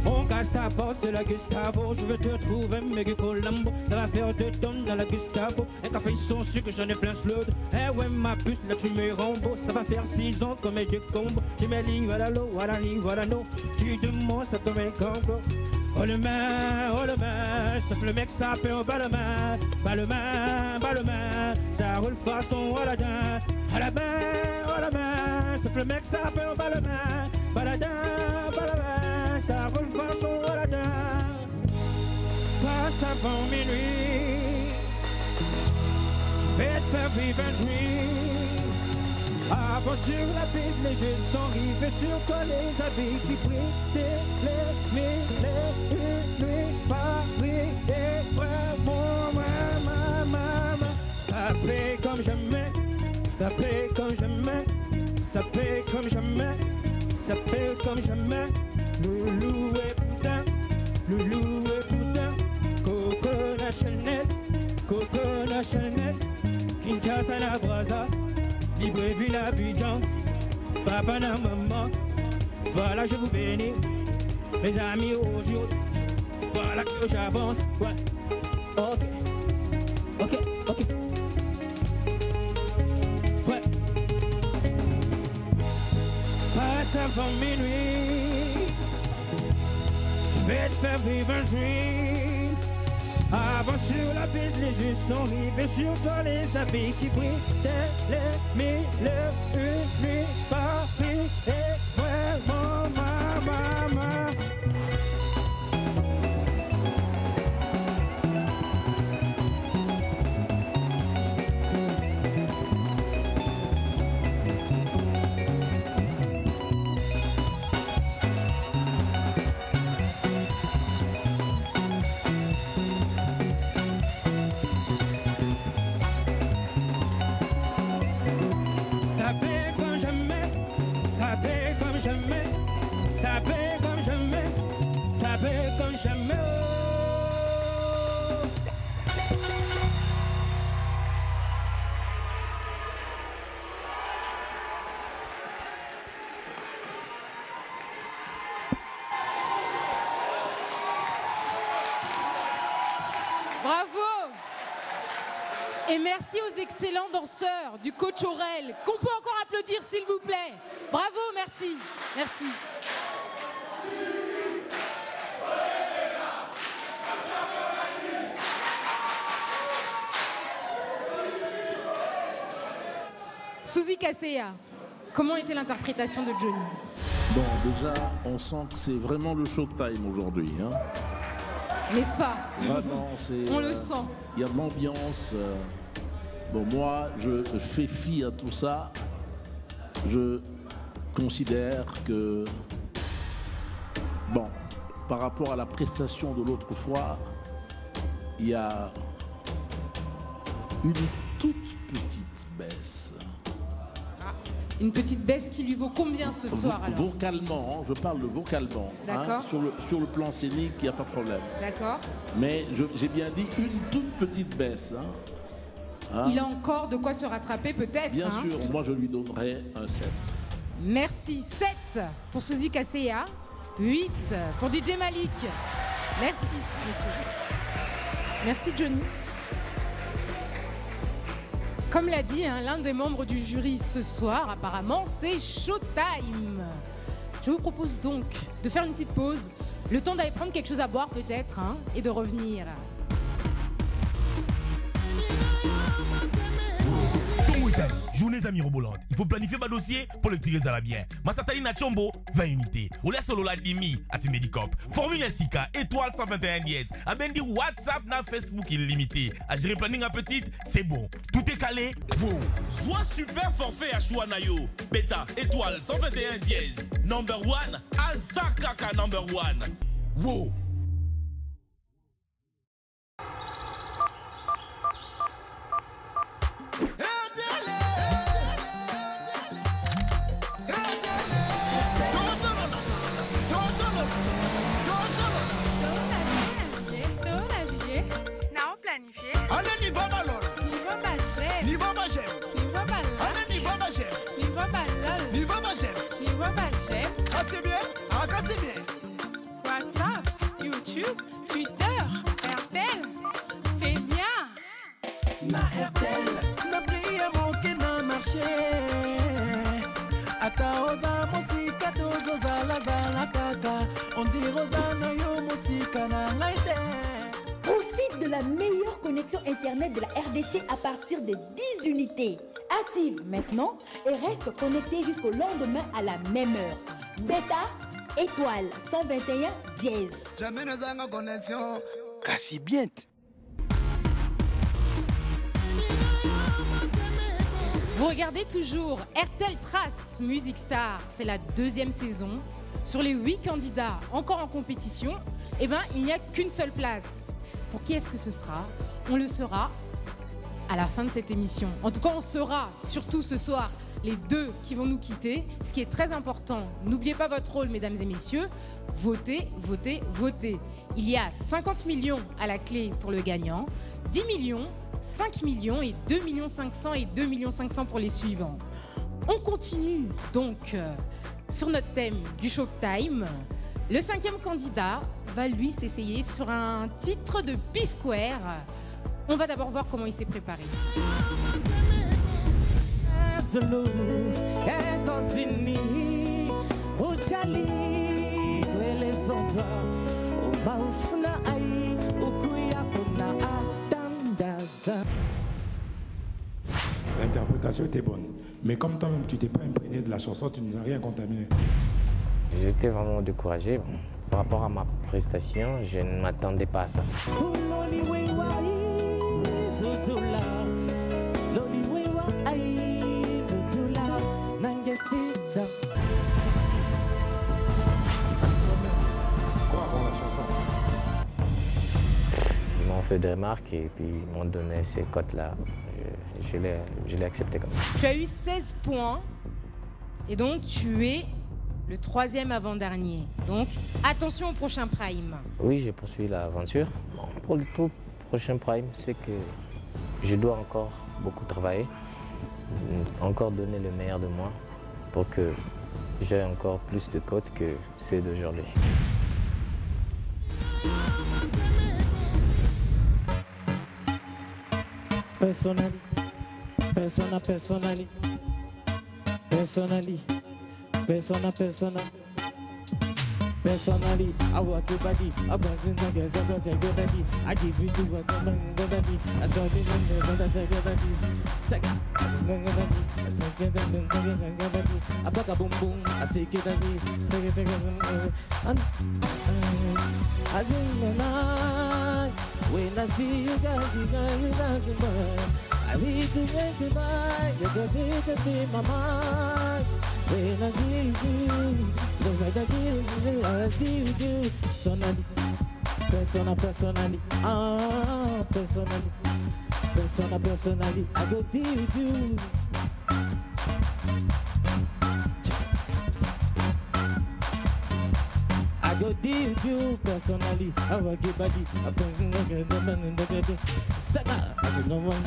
On casse ta porte, c'est la Gestapo. Je veux te trouver, Meggy Colombo. Ça va faire 2 tonnes dans la Gestapo. Un café sans sucre, j'en ai plein slot. Eh ouais, ma puce, là tu me rambo. Ça va faire 6 ans comme des combos. J'ai mes lignes, voilà l'eau, voilà l'île, voilà l'eau. Tu demandes ça comme un combo. Oh le main, sauf le mec ça peut au bas le main. Bas le main, ça roule façon Aladin. À la main, sauf le mec ça peut au bas le main. Baladin, ça roule façon Aladin. Passe avant minuit, je vais te faire vivre un dream. Avant sur la piste, les jeux sont rivés sur toi, les habits qui brillent. Les nuits, Paris est vraiment maman. Ça paie comme jamais, ça paie comme jamais, ça paie comme jamais, ça paie comme jamais. Loulou et putain, Coconut Chanel, Kinshasa la Braza. Libreville, Abidjan, papa na maman, voilà je vous bénis, mes amis aujourd'hui, voilà que j'avance, ouais, ok, ouais, passe avant minuit, je vais te faire vivre un dream. Avant sur la piste, les yeux sont rivés sur toi, les habits qui brillent. Les mille, une nuit, Paris est vraiment maman. Et merci aux excellents danseurs du coach Aurel, qu'on peut encore applaudir s'il vous plaît. Bravo, merci. Merci. Suzy Kaseya, comment était l'interprétation de Johnny? Bon, déjà, on sent que c'est vraiment le showtime aujourd'hui. Hein. N'est-ce pas? Vraiment, c'est... On le sent. Il y a de l'ambiance. Bon, moi, je fais fi à tout ça. Je considère que... Bon, par rapport à la prestation de l'autre fois, il y a une toute petite baisse. Une petite baisse qui lui vaut combien ce soir alors? Vocalement, hein, je parle de vocalement. D'accord. Hein, sur le plan scénique, il n'y a pas de problème. D'accord. Mais j'ai bien dit une toute petite baisse. Hein. Hein? Il a encore de quoi se rattraper peut-être. Bien sûr, moi je lui donnerais un 7. Merci. 7 pour Suzy Kaseya. 8 pour DJ Malik. Merci, messieurs. Merci, Johnny. Comme l'a dit l'un des membres du jury ce soir, apparemment, c'est showtime. Je vous propose donc de faire une petite pause, le temps d'aller prendre quelque chose à boire peut-être, et de revenir. Journées mirobolantes. Il faut planifier ma dossier pour le tirer à bien. Masatali na Chombo, 20 unités. Oula solo la dimi à Timedicop. Formule Sika, étoile 121 dièse. Abendi WhatsApp na Facebook illimité. À gérer planning à petite, c'est bon. Tout est calé. Wow. Soit super forfait à Chouanayo. Beta, étoile 121 dièse. Number 1, Azakaka number 1. Wow. WhatsApp, YouTube, Twitter, RTL, c'est bien. Na RTL, na priya moke na marché. Ata oza musika tozo zala zala kaka. On dit rosa na yo musika na ngaite. Profite de la meilleure connexion Internet de la RDC à partir de 10 unités. Active maintenant et reste connecté jusqu'au lendemain à la même heure. Bêta, étoile 121 dièse. Jamais nous avons connexion. Kasi bien. Vous regardez toujours RTL Trace Music Star, c'est la 2e saison. Sur les 8 candidats encore en compétition, il n'y a qu'une seule place. Pour qui est-ce que ce sera? On le saura à la fin de cette émission. En tout cas, on saura surtout ce soir les 2 qui vont nous quitter. Ce qui est très important, n'oubliez pas votre rôle, mesdames et messieurs. Votez, votez, votez. Il y a 50 millions à la clé pour le gagnant, 10 millions, 5 millions et 2 500 000 et 2 500 000 pour les suivants. On continue donc sur notre thème du Showtime. Le 5e candidat va lui s'essayer sur un titre de P-Square. On va d'abord voir comment il s'est préparé. L'interprétation était bonne, mais comme toi-même tu t'es pas imprégné de la chanson, tu ne nous as rien contaminé. J'étais vraiment découragé. Par rapport à ma prestation, je ne m'attendais pas à ça. Ils m'ont fait des remarques et puis ils m'ont donné ces cotes-là. Je l'ai accepté comme ça. Tu as eu 16 points et donc tu es le 3e avant-dernier. Donc attention au prochain prime. Oui, j'ai poursuivi l'aventure. Bon, pour le tout prochain prime, c'est que je dois encore beaucoup travailler, encore donner le meilleur de moi pour que j'ai encore plus de cotes que ceux d'aujourd'hui. Personally, personally, personally, personally. Personally, I walk your body, I bust in the gas, I take your body, I give you the what I'm the body, I saw the number, I take your body, second, I take it and body, I back a boom boom, I take it as and I think the night when I see you guys, you got the mind. I need to wait tonight, you got it in my mind. When I see you, look at the deal, I see you. Personally, personally, I go deal with you. I go deal with you personally. I will give body. I bring the Saka. I said no one.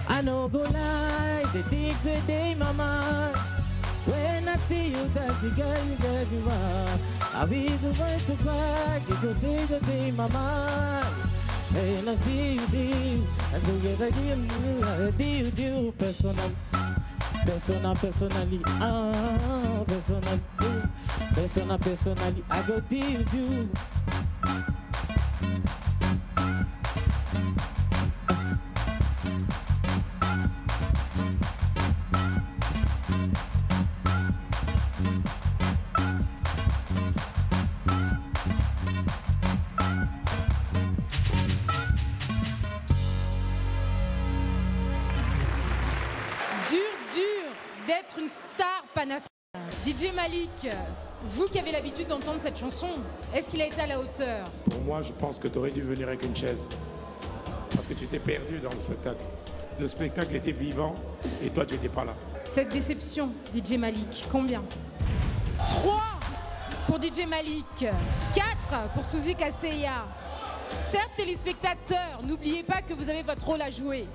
I know go lie, the things that they my mind. When I see you, that's the girl you get you are. I'll be the one to cry, you go take the day in my mind. And I see you deal, and the way that you deal, personally, personally, I go deal with you. Une star panafricaine. DJ Malik, vous qui avez l'habitude d'entendre cette chanson, est-ce qu'il a été à la hauteur? Pour moi, je pense que tu aurais dû venir avec une chaise. Parce que tu étais perdu dans le spectacle. Le spectacle était vivant et toi, tu n'étais pas là. Cette déception, DJ Malik, combien? 3 pour DJ Malik, 4 pour Suzy Kaseya. Chers téléspectateurs, n'oubliez pas que vous avez votre rôle à jouer.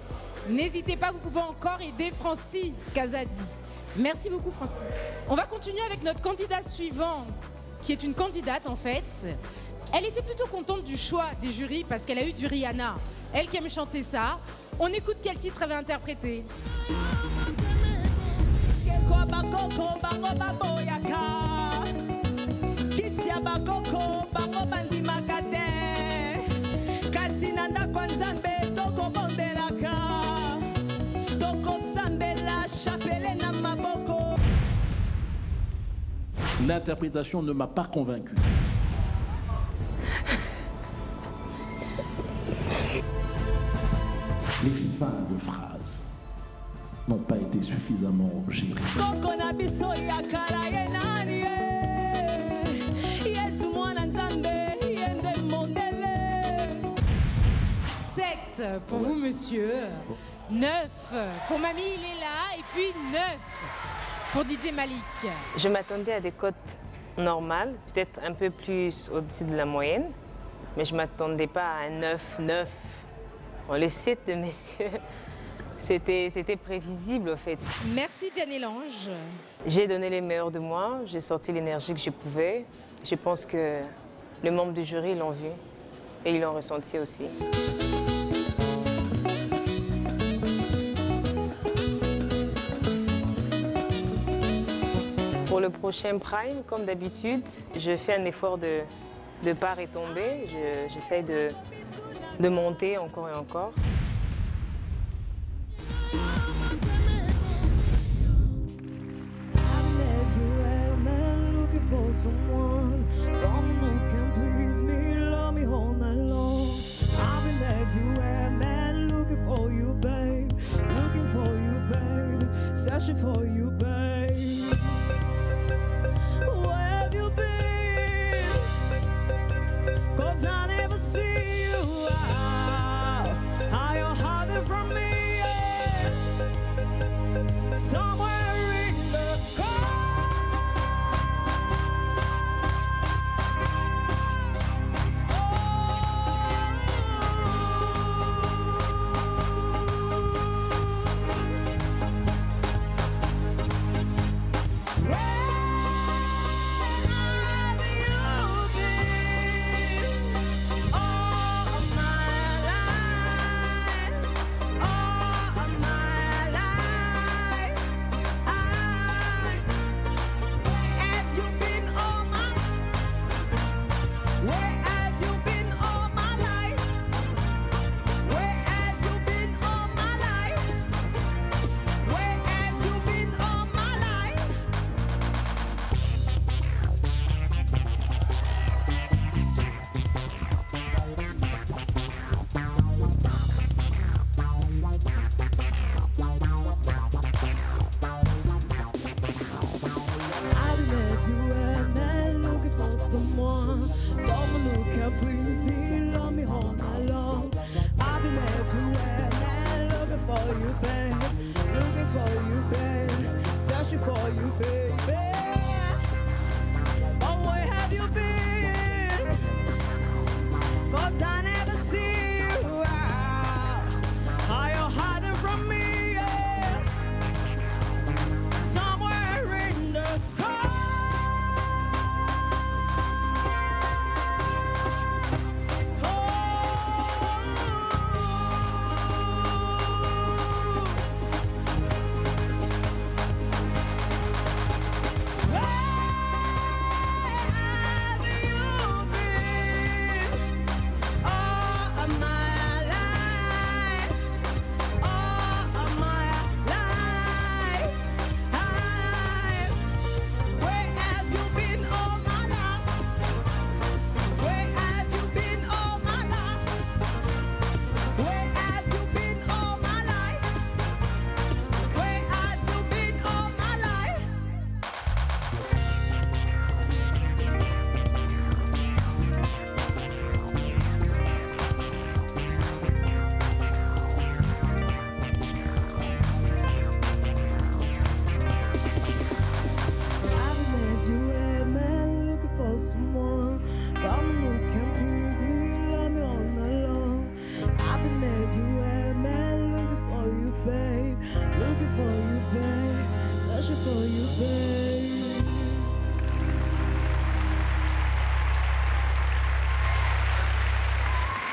N'hésitez pas, vous pouvez encore aider Francis Kazadi. Merci beaucoup, Francis. On va continuer avec notre candidat suivant, qui est une candidate en fait. Elle était plutôt contente du choix des jurys parce qu'elle a eu du Rihanna. Elle qui aime chanter ça. On écoute quel titre elle va interpréter. L'interprétation ne m'a pas convaincu. Les fins de phrases n'ont pas été suffisamment gérées. 7 pour vous, monsieur. 9 pour Mamie, il est là. Et puis 9 pour DJ Malik. Je m'attendais à des cotes normales, peut-être un peu plus au-dessus de la moyenne, mais je ne m'attendais pas à un 9. Bon, les 7 de messieurs, c'était prévisible au fait. Merci Diane Lange. J'ai donné les meilleurs de moi, j'ai sorti l'énergie que je pouvais. Je pense que les membres du jury l'ont vu et ils l'ont ressenti aussi. Pour le prochain Prime, comme d'habitude, je fais un effort de ne pas retomber. J'essaie de monter encore et encore.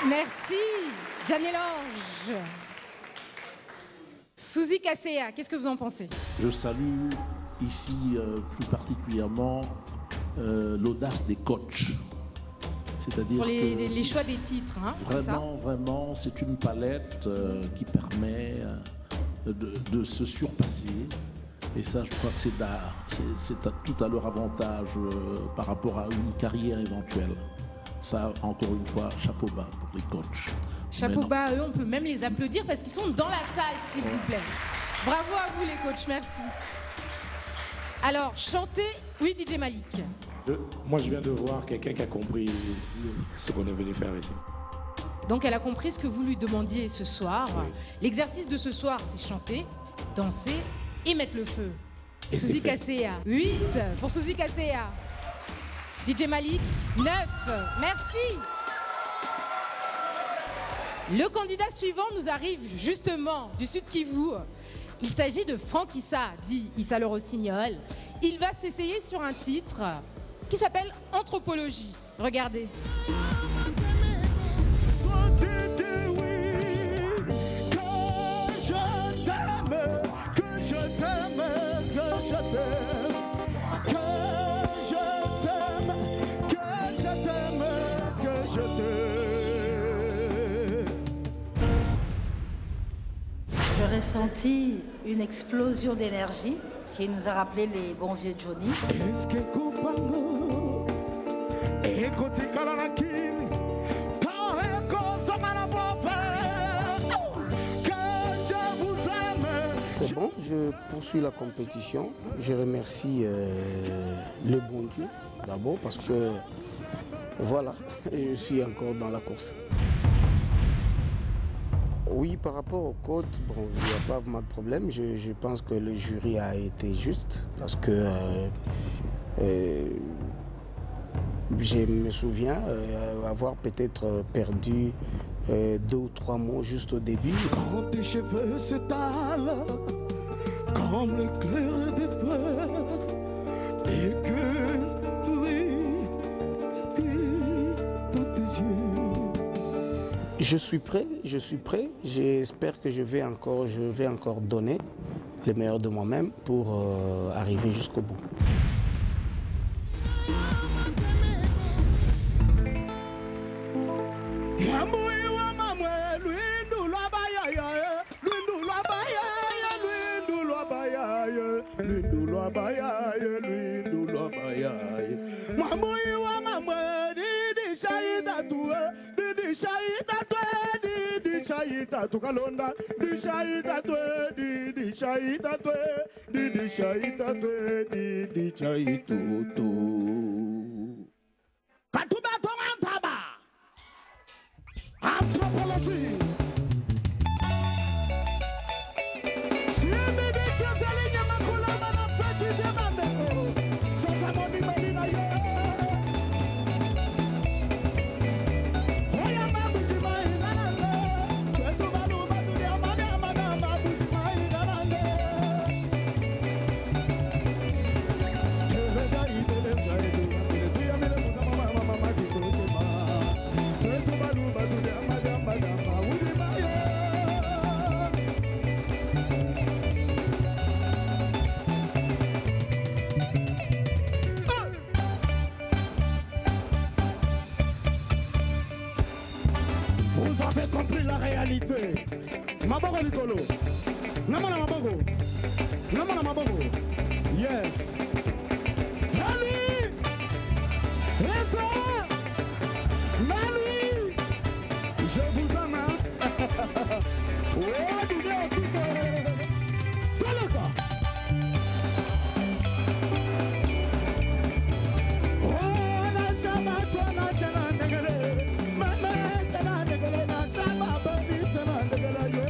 Merci, Janelange. Suzy Kaseya, qu'est-ce que vous en pensez? Je salue ici plus particulièrement l'audace des coachs. C'est-à-dire pour les choix des titres, hein, vraiment, c'est une palette qui permet de se surpasser. Et ça, je crois que c'est tout à leur avantage par rapport à une carrière éventuelle. Ça, encore une fois, chapeau bas pour les coachs. Chapeau bas à eux, on peut même les applaudir parce qu'ils sont dans la salle, s'il vous plaît. Bravo à vous les coachs, merci. Alors, chanter, oui DJ Malik. Moi, je viens de voir quelqu'un qui a compris ce qu'on est venu faire ici. Donc, elle a compris ce que vous lui demandiez ce soir. Oui. L'exercice de ce soir, c'est chanter, danser et mettre le feu. Et Suzy Kaseya, 8 pour Suzy Kaseya. DJ Malik, 9. Merci. Le candidat suivant nous arrive justement du Sud Kivu. Il s'agit de Franck Issa, dit Issa le Rossignol. Il va s'essayer sur un titre qui s'appelle Anthropologie. Regardez. J'ai ressenti une explosion d'énergie qui nous a rappelé les bons vieux Johnny. C'est bon, je poursuis la compétition. Je remercie le bon Dieu d'abord parce que voilà, je suis encore dans la course. Oui, par rapport au code, bon, il n'y a pas vraiment de problème. Je pense que le jury a été juste parce que je me souviens avoir peut-être perdu 2 ou 3 mots juste au début. Quand tes cheveux se talent comme l'éclair des fleurs et que tu ris dans tes yeux. Je suis prêt. J'espère que je vais encore donner le meilleur de moi-même pour arriver jusqu'au bout. Tukalonda di shaita twe di shaita twe di shaita twe di chaitu tu Katuba tomantaba Anthropologie Siebe de kazalinha makula mana feti de bandeko Sasa moni melina ye Hoya mabuzi mahinana Vous avez compris la réalité. Mabogo Nicolo. Namana Mabogo. Namana Mabogo. Yes. Nani. Reza. Nani. Je vous aime. Oh, du bien, tout le cas. Oh, la Shabbat, la Tchanandegele. Mama, Tchanandegele, la Shabbat, Tchanandegele, yo.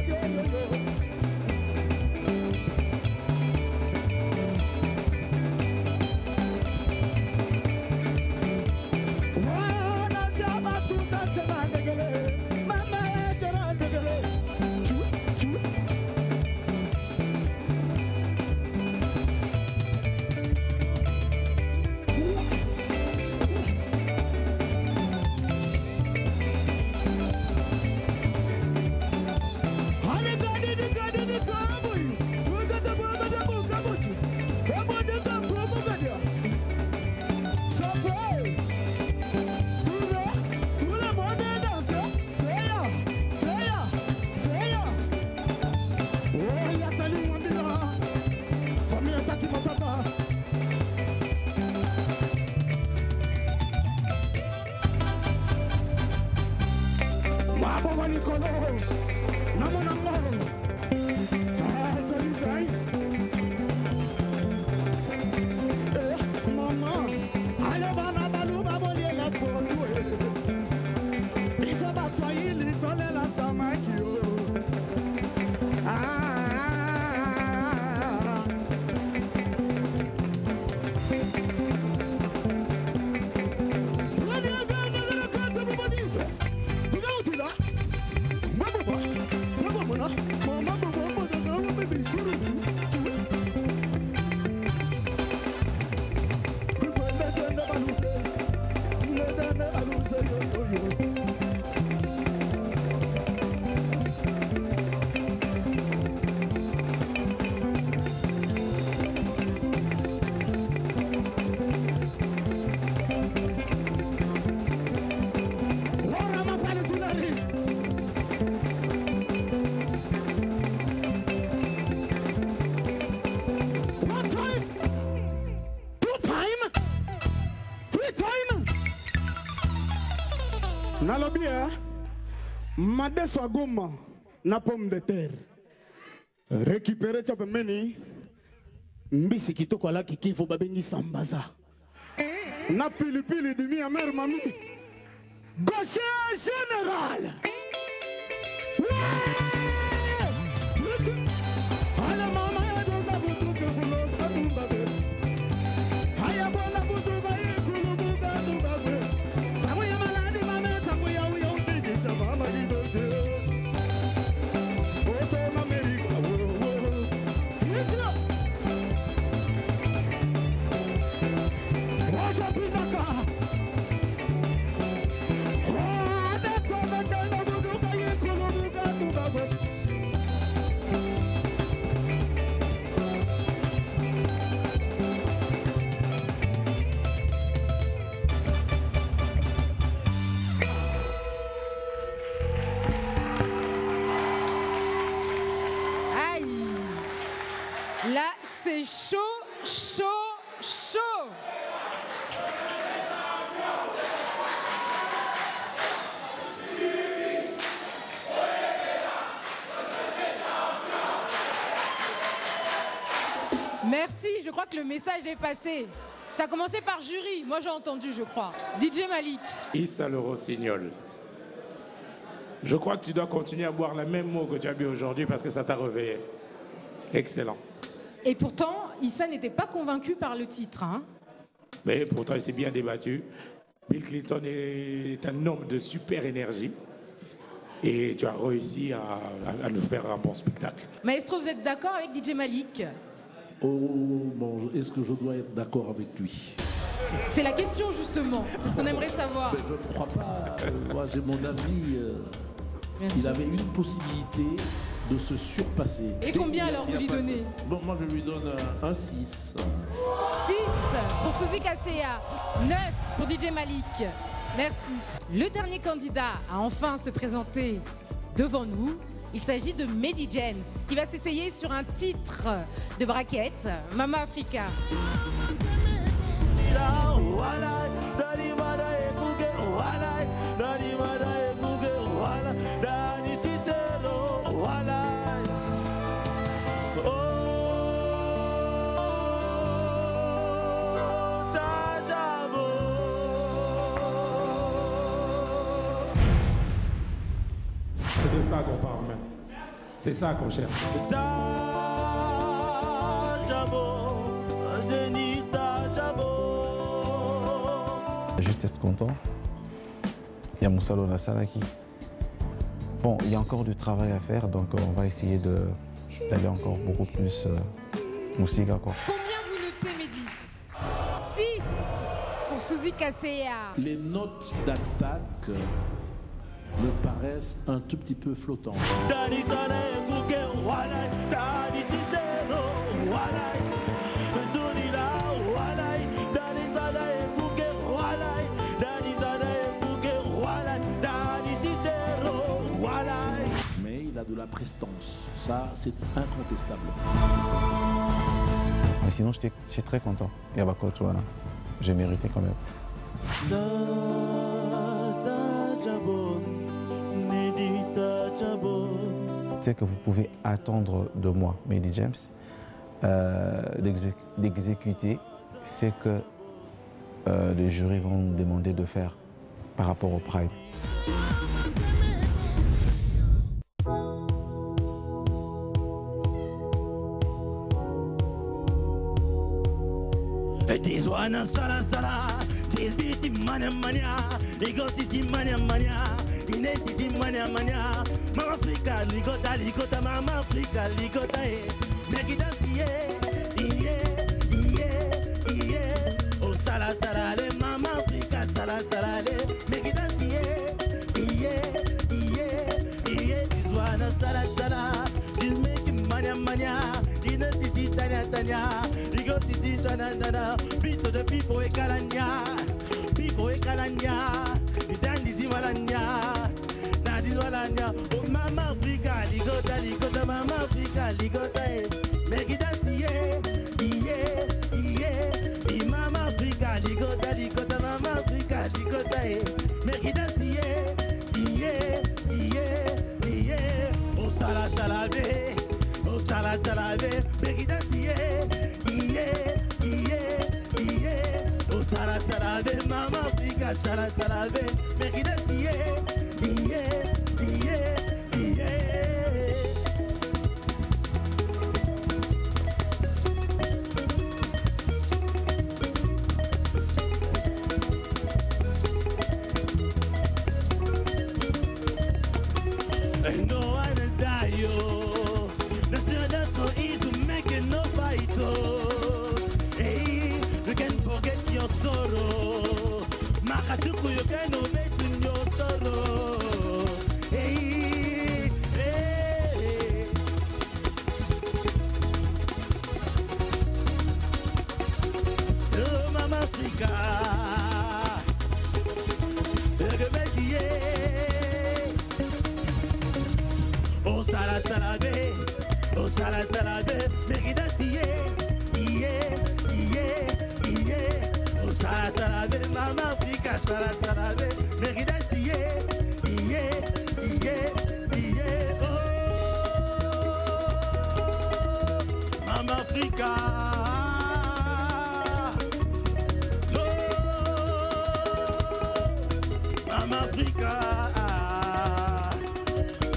Nalobia, madeso agoma na pomme de terre. Récupérer tchapemeni, mbisi kitoko ala kifo babengi sambaza. Na pilipili demi amer mami. Gaucher général. Ala mama ya doza butuke bulo kadumbabe. Haya bona butuka yekulubuka dumbabe. Samuya maladi mame samuya uya utiki shabama gidoje. Oto na Amerika wo wo. Yitlo. Roja pinaka. Là, c'est chaud, chaud, chaud. Merci, je crois que le message est passé. Ça a commencé par jury, moi j'ai entendu, je crois. DJ Malik. Issa le Rossignol. Je crois que tu dois continuer à boire la même eau que tu as bu aujourd'hui parce que ça t'a réveillé. Excellent. Et pourtant, Issa n'était pas convaincu par le titre. Hein. Mais pourtant, il s'est bien débattu. Bill Clinton est un homme de super énergie. Et tu as réussi à nous faire un bon spectacle. Maestro, vous êtes d'accord avec DJ Malik? Oh, bon, est-ce que je dois être d'accord avec lui? C'est la question, justement. C'est ce qu'on aimerait savoir. Mais je ne crois pas. Moi, j'ai mon avis. Il avait une possibilité de se surpasser. Et combien alors vous lui donnez? Bon, moi je lui donne un 6. 6 pour Suzy Kaseya, 9 pour DJ Malik. Merci. Le dernier candidat à enfin se présenter devant nous, il s'agit de Mehdi James, qui va s'essayer sur un titre de braquette, Mama Africa. C'est de ça qu'on parle même. C'est ça qu'on cherche. Juste être content. Il y a mon salon à Salaki. Bon, il y a encore du travail à faire, donc on va essayer d'aller encore beaucoup plus Moussiga, quoi. Combien vous notez, Mehdi? 6 pour Suzy Kaseya. Les notes d'attaque me paraissent un tout petit peu flottantes. Mais il a de la prestance, ça c'est incontestable. Mais sinon, j'étais très content. Et à Bakot, voilà, j'ai mérité quand même. ce que vous pouvez attendre de moi, Mehdi James, d'exécuter ce que les jurys vont nous demander de faire par rapport au Pride. This one a sala sala, this beat mania mania, Igosisi mania mania, Inesisi mania mania, Mama Africa, ligota, Mama Africa, ligota, make it dance, yeah, oh sala sala, le Mama Africa, sala sala, le, make it dance, yeah, this one a sala sala, this make it mania mania, Inesisi tanya tanya. Pito de pipo e kalanya, Dandi ziwalanya, Nadi ziwalanya. Oh Mama Africa, ligota, Mama Africa, ligota, make it dance, yeah. Mama Africa, ligota, Mama Africa, ligota, make it dance, yeah. Oh sala salave, make it dance, yeah. Sala salave, Mama Africa, sala salave, make it dance, yeah. And no one will die, yo. That's so easy to make it no fight, oh. Hey, you can forget your sorrow. Makachuku, you can obey to your sorrow. Hey, hey. Oh, Mama Africa. Oh, sala salabe, oh, sala salabe, make it dance, yeah. Oh, sala salabe, Mama Africa, sala salabe, make it dance, yeah. Oh, Mama Africa. Oh, Mama Africa.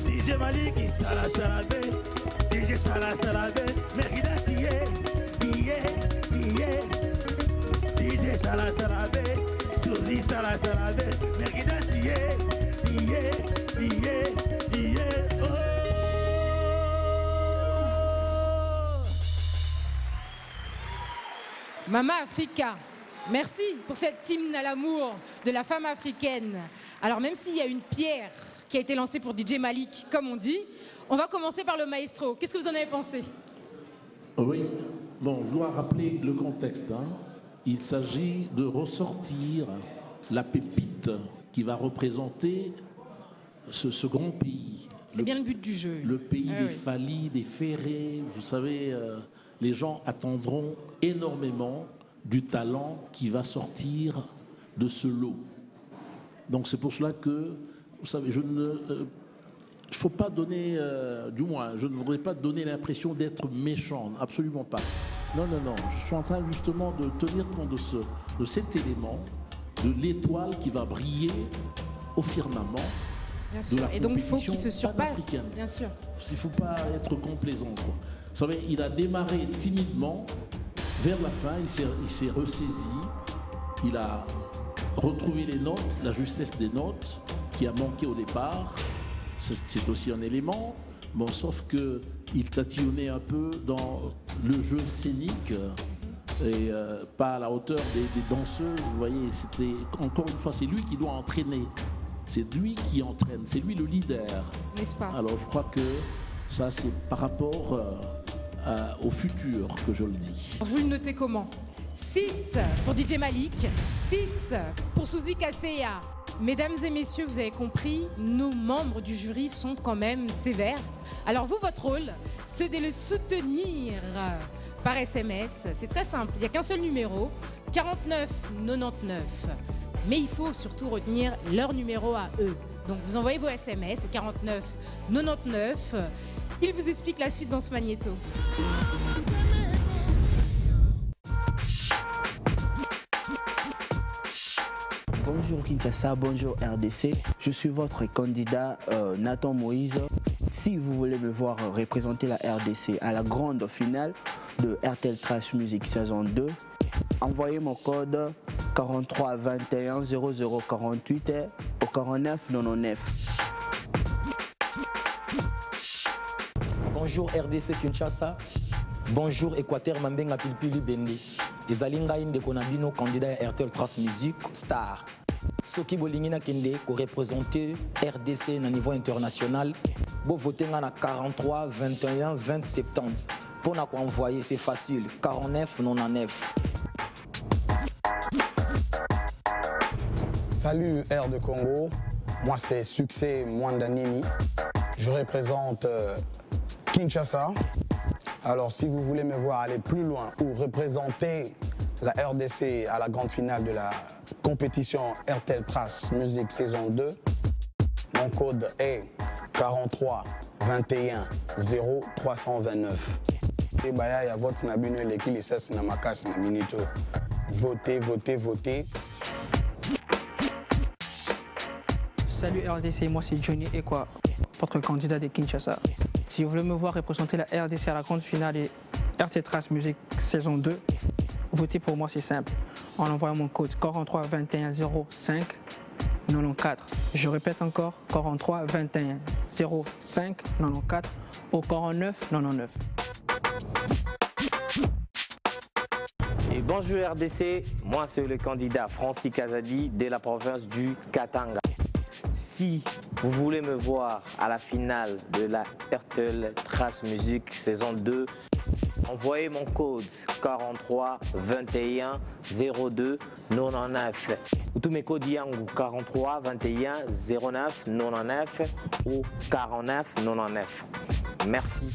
DJ Maliki, sala salabe, DJ sala salabe, make it dance, yeah. DJ sala salabe, Suzy sala salabe, make it dance, yeah. Oh. Mama Africa, merci pour cette hymne à l'amour de la femme africaine. Alors même s'il y a une pierre qui a été lancée pour DJ Malik, comme on dit, on va commencer par le maestro. Qu'est-ce que vous en avez pensé? Oui, bon, je dois rappeler le contexte. Il s'agit de ressortir la pépite qui va représenter ce grand pays. C'est bien le but du jeu. Le pays des Fally, des Ferré. Vous savez, les gens attendront énormément du talent qui va sortir de ce lot. Donc c'est pour cela que, vous savez, il ne faut pas donner, du moins, je ne voudrais pas donner l'impression d'être méchant, absolument pas. Non, je suis en train justement de tenir compte de cet élément, de l'étoile qui va briller au firmament. Bien sûr. Et donc il faut qu'il se surpasse, bien sûr. Il ne faut pas être complaisant, quoi. Vous savez, il a démarré timidement, vers la fin, il s'est ressaisi, il a retrouvé les notes, la justesse des notes qui a manqué au départ. C'est aussi un élément, bon, sauf qu'il tatillonnait un peu dans le jeu scénique et pas à la hauteur des danseuses. Vous voyez, c'était encore une fois, c'est lui qui doit entraîner. C'est lui qui entraîne, c'est lui le leader. N'est-ce pas? Alors je crois que ça, c'est par rapport au futur que je le dis. Vous le notez comment? 6 pour DJ Malik, 6 pour Suzy Kasseya. Mesdames et messieurs, vous avez compris, nos membres du jury sont quand même sévères. Alors vous, votre rôle, c'est de les soutenir par SMS. C'est très simple, il n'y a qu'un seul numéro, 49 99. Mais il faut surtout retenir leur numéro à eux. Donc vous envoyez vos SMS au 49 99. Il vous explique la suite dans ce magnéto. Bonjour Kinshasa, bonjour RDC. Je suis votre candidat Nathan Moïse. Si vous voulez me voir représenter la RDC à la grande finale de RTL Trash Music saison 2, envoyez mon code 43 21 00 48 au 49 99. Bonjour RDC Kinshasa. Bonjour Équateur Mambenga Pilpili Bende. Ezalinga inde konabino candidat à RTL Trash Music Star. Soki bolingina kende ko représenter RDC na niveau international. Bo voter na 43 21 20 70. Pour na ko envoyer c'est facile 49 99. Salut Air de Congo, moi c'est Succès Mwandanini. Je représente Kinshasa. Alors si vous voulez me voir aller plus loin ou représenter la RDC à la grande finale de la compétition RTL Trash Music saison 2, mon code est 43 21 0 329. Et baya ya vote na bino eleki lisasi na makasi na minito. Votez, votez, votez. Salut RDC, moi c'est Johnny Ekwa, votre candidat de Kinshasa. Si vous voulez me voir représenter la RDC à la grande finale et RTL Trash Music saison 2, votez pour moi, c'est simple. En envoyant mon code 43 21 05 94. Je répète encore, 43 21 05 94 au 49 99. Et bonjour RDC, moi c'est le candidat Francis Kazadi de la province du Katanga. Si vous voulez me voir à la finale de la RTL Trash Music saison 2, envoyez mon code 43 21 02 99. Ou tous mes codes yangu 43 21 09 99 ou 49 99. Merci.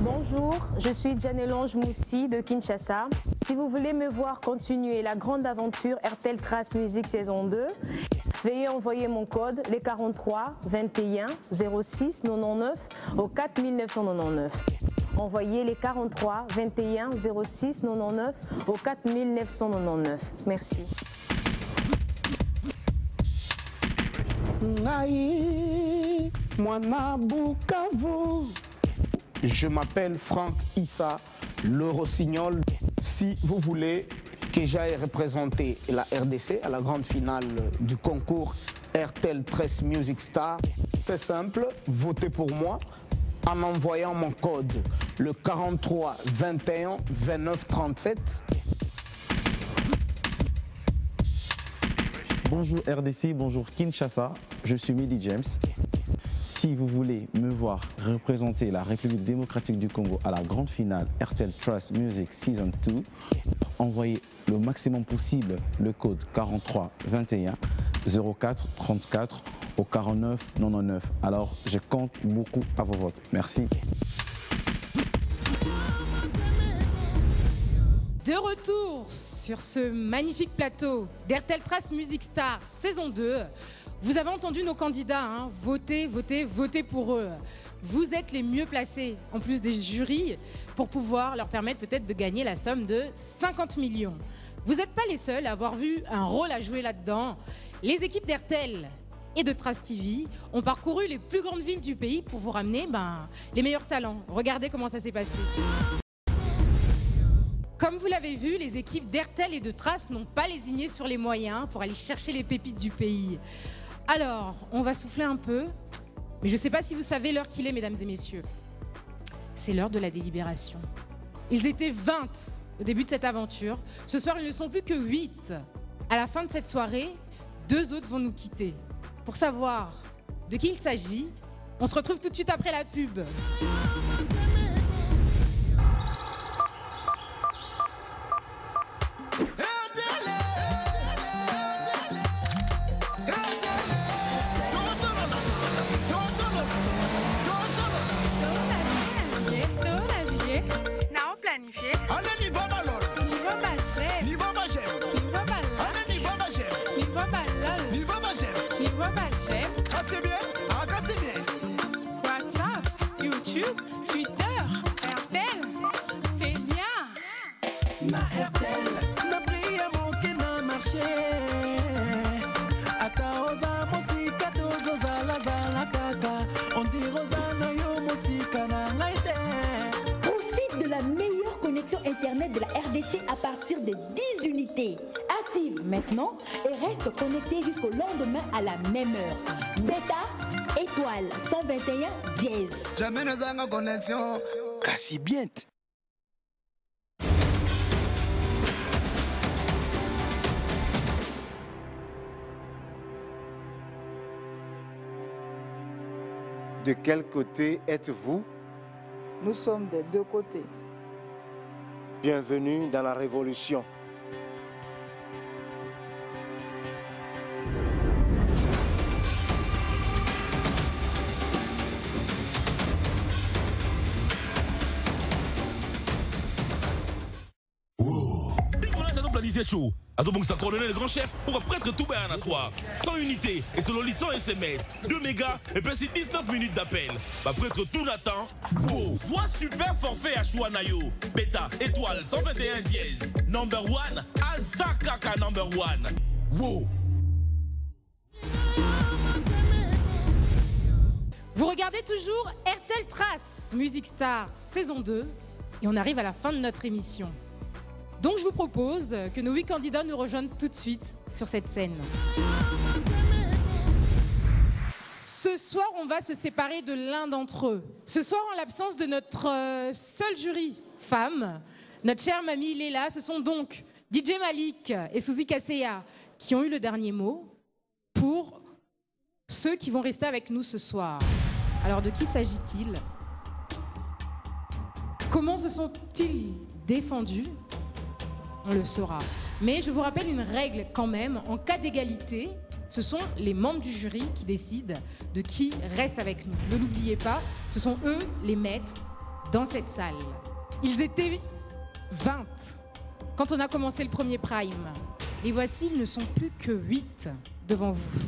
Bonjour, je suis Janelange Moussi de Kinshasa. Si vous voulez me voir continuer la grande aventure RTL Trash Music saison 2, veuillez envoyer mon code les 43 21 06 99 au 4999. Envoyez les 43 21 06 99 au 4999. Merci. Naï, Mwana Bukavu. Je m'appelle Franck Issa, le Rossignol. Si vous voulez que j'aille représenter la RDC à la grande finale du concours RTL Trash Music Star, c'est simple, votez pour moi en envoyant mon code le 43 21 29 37. Bonjour RDC, bonjour Kinshasa, je suis Midi James. Si vous voulez me voir représenter la République démocratique du Congo à la grande finale RTL Trash Music Season 2, envoyez le maximum possible le code 43 21 04 34 au 49 99. Alors, je compte beaucoup à vos votes. Merci. De retour sur ce magnifique plateau d'RTL Trash Music Star saison 2. Vous avez entendu nos candidats, hein, votez, votez, votez pour eux. Vous êtes les mieux placés, en plus des jurys, pour pouvoir leur permettre peut-être de gagner la somme de 50 millions. Vous n'êtes pas les seuls à avoir vu un rôle à jouer là-dedans. Les équipes d'RTL et de Trash TV ont parcouru les plus grandes villes du pays pour vous ramener les meilleurs talents. Regardez comment ça s'est passé. Comme vous l'avez vu, les équipes d'RTL et de Trash n'ont pas lésiné sur les moyens pour aller chercher les pépites du pays. Alors, on va souffler un peu, mais je ne sais pas si vous savez l'heure qu'il est, mesdames et messieurs. C'est l'heure de la délibération. Ils étaient 20 au début de cette aventure. Ce soir, ils ne sont plus que 8. À la fin de cette soirée, 2 autres vont nous quitter. Pour savoir de qui il s'agit, on se retrouve tout de suite après la pub. Planifié. Allez, niveau ballon. Niveau budget. Niveau budget. Niveau ballon. Allez, niveau budget. Niveau ballon. maintenant et reste connecté jusqu'au lendemain à la même heure. Bêta, étoile 121 dièse. Jamais nous avons connexion. Kasi bien. De quel côté êtes-vous? Nous sommes des deux côtés. Bienvenue dans la révolution. Planifié chaud. Adobongsa coordonné le grand chef pour prêtre tout bien à soir. 100 unités et selon les 100 SMS, 2 mégas et puis 19 minutes d'appel. Bah prêtre tout l'attend. Wow. Soit super forfait à Chouanayo. Bêta, étoile, 121 dièse. Number 1, Azakaka number 1. Wow. Vous regardez toujours RTL Trace Music Star saison 2 et on arrive à la fin de notre émission. Donc je vous propose que nos 8 candidats nous rejoignent tout de suite sur cette scène. Ce soir, on va se séparer de l'un d'entre eux. Ce soir, en l'absence de notre seule jury femme, notre chère mamie Léla, ce sont donc DJ Malik et Suzy Kasseya qui ont eu le dernier mot pour ceux qui vont rester avec nous ce soir. Alors de qui s'agit-il? Comment se sont-ils défendus? On le saura. Mais je vous rappelle une règle quand même. En cas d'égalité, ce sont les membres du jury qui décident de qui reste avec nous. Ne l'oubliez pas, ce sont eux les maîtres dans cette salle. Ils étaient 20 quand on a commencé le premier prime. Et voici, ils ne sont plus que 8 devant vous.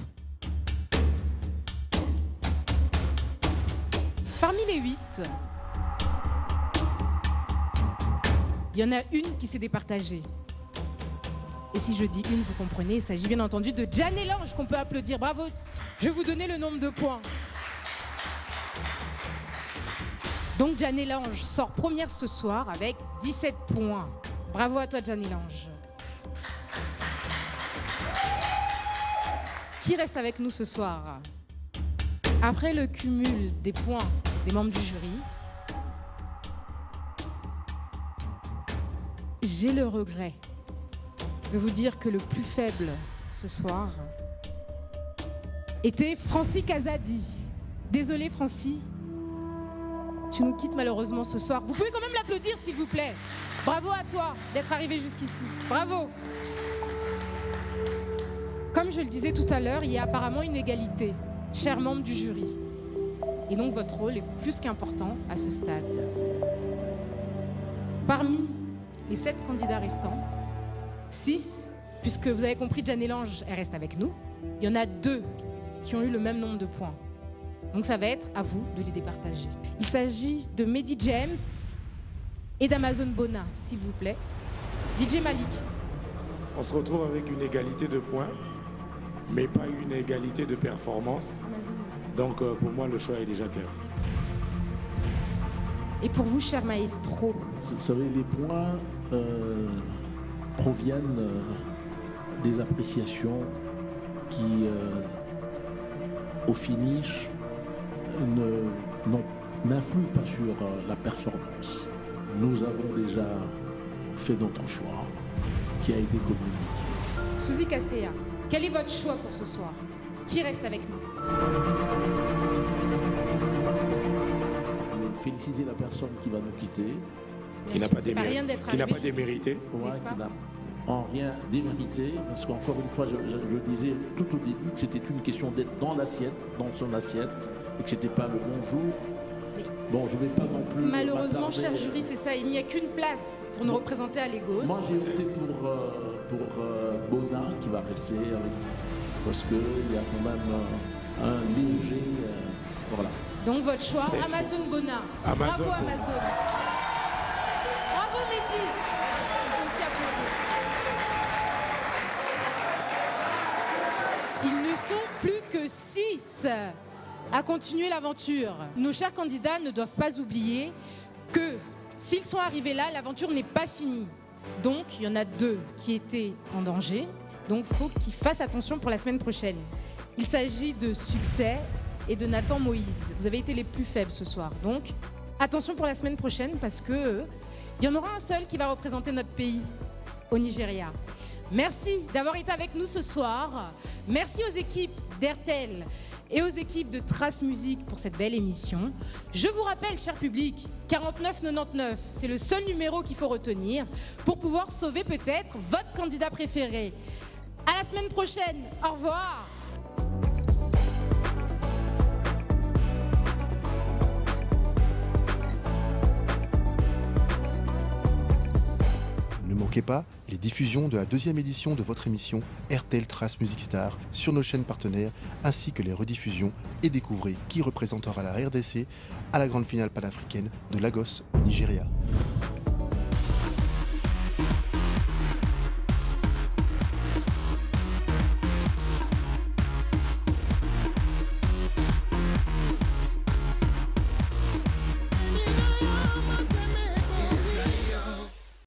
Parmi les 8, il y en a une qui s'est départagée. Et si je dis une, vous comprenez, il s'agit bien entendu de Jeanne Lange qu'on peut applaudir. Bravo, je vais vous donner le nombre de points. Donc Jeanne Lange sort première ce soir avec 17 points. Bravo à toi Jeanne Lange. Qui reste avec nous ce soir? Après le cumul des points des membres du jury, j'ai le regret de vous dire que le plus faible ce soir était Francis Kazadi. Désolée Francis, tu nous quittes malheureusement ce soir. Vous pouvez quand même l'applaudir s'il vous plaît. Bravo à toi d'être arrivé jusqu'ici. Bravo. Comme je le disais tout à l'heure, il y a apparemment une égalité, chers membres du jury. Et donc votre rôle est plus qu'important à ce stade. Parmi les 7 candidats restants, 6, puisque vous avez compris, Jeanne Lange, elle reste avec nous. Il y en a 2 qui ont eu le même nombre de points. Donc ça va être à vous de les départager. Il s'agit de Mehdi James et d'Amazon Bona, s'il vous plaît. DJ Malik. On se retrouve avec une égalité de points, mais pas une égalité de performance. Donc pour moi, le choix est déjà clair. Et pour vous, cher maestro? Vous savez, les points proviennent des appréciations qui, au finish, n'influent pas sur la performance. Nous avons déjà fait notre choix, qui a été communiqué. Suzy Kasseya, quel est votre choix pour ce soir? Qui reste avec nous? Féliciter la personne qui va nous quitter. Qui n'a pas démérité. Ouais, qui n'a en rien démérité. Parce qu'encore une fois, je disais tout au début que c'était une question d'être dans l'assiette, dans son assiette, et que c'était pas le bon jour. Bon, je ne vais pas non plus. Malheureusement, cher jury, c'est ça. Il n'y a qu'une place pour nous représenter à Lagos. Moi, j'ai opté pour Bona qui va rester avec nous. Parce qu'il y a quand même un léger. Voilà. Donc votre choix, Amazon Bona. Amazon. Bravo Amazon. Bravo Mehdi. On peut aussi applaudir. Ils ne sont plus que 6 à continuer l'aventure. Nos chers candidats ne doivent pas oublier que s'ils sont arrivés là, l'aventure n'est pas finie. Donc il y en a 2 qui étaient en danger Donc il faut qu'ils fassent attention pour la semaine prochaine. Il s'agit de Succès et de Nathan Moïse. Vous avez été les plus faibles ce soir. Donc attention pour la semaine prochaine parce que il y en aura un seul qui va représenter notre pays au Nigeria. Merci d'avoir été avec nous ce soir. Merci aux équipes d'RTL et aux équipes de Trace Musique pour cette belle émission. Je vous rappelle, cher public, 4999, c'est le seul numéro qu'il faut retenir pour pouvoir sauver peut-être votre candidat préféré. À la semaine prochaine. Au revoir. Ne manquez pas les diffusions de la 2e édition de votre émission RTL Trace Music Star sur nos chaînes partenaires, ainsi que les rediffusions, et découvrez qui représentera la RDC à la grande finale panafricaine de Lagos au Nigeria.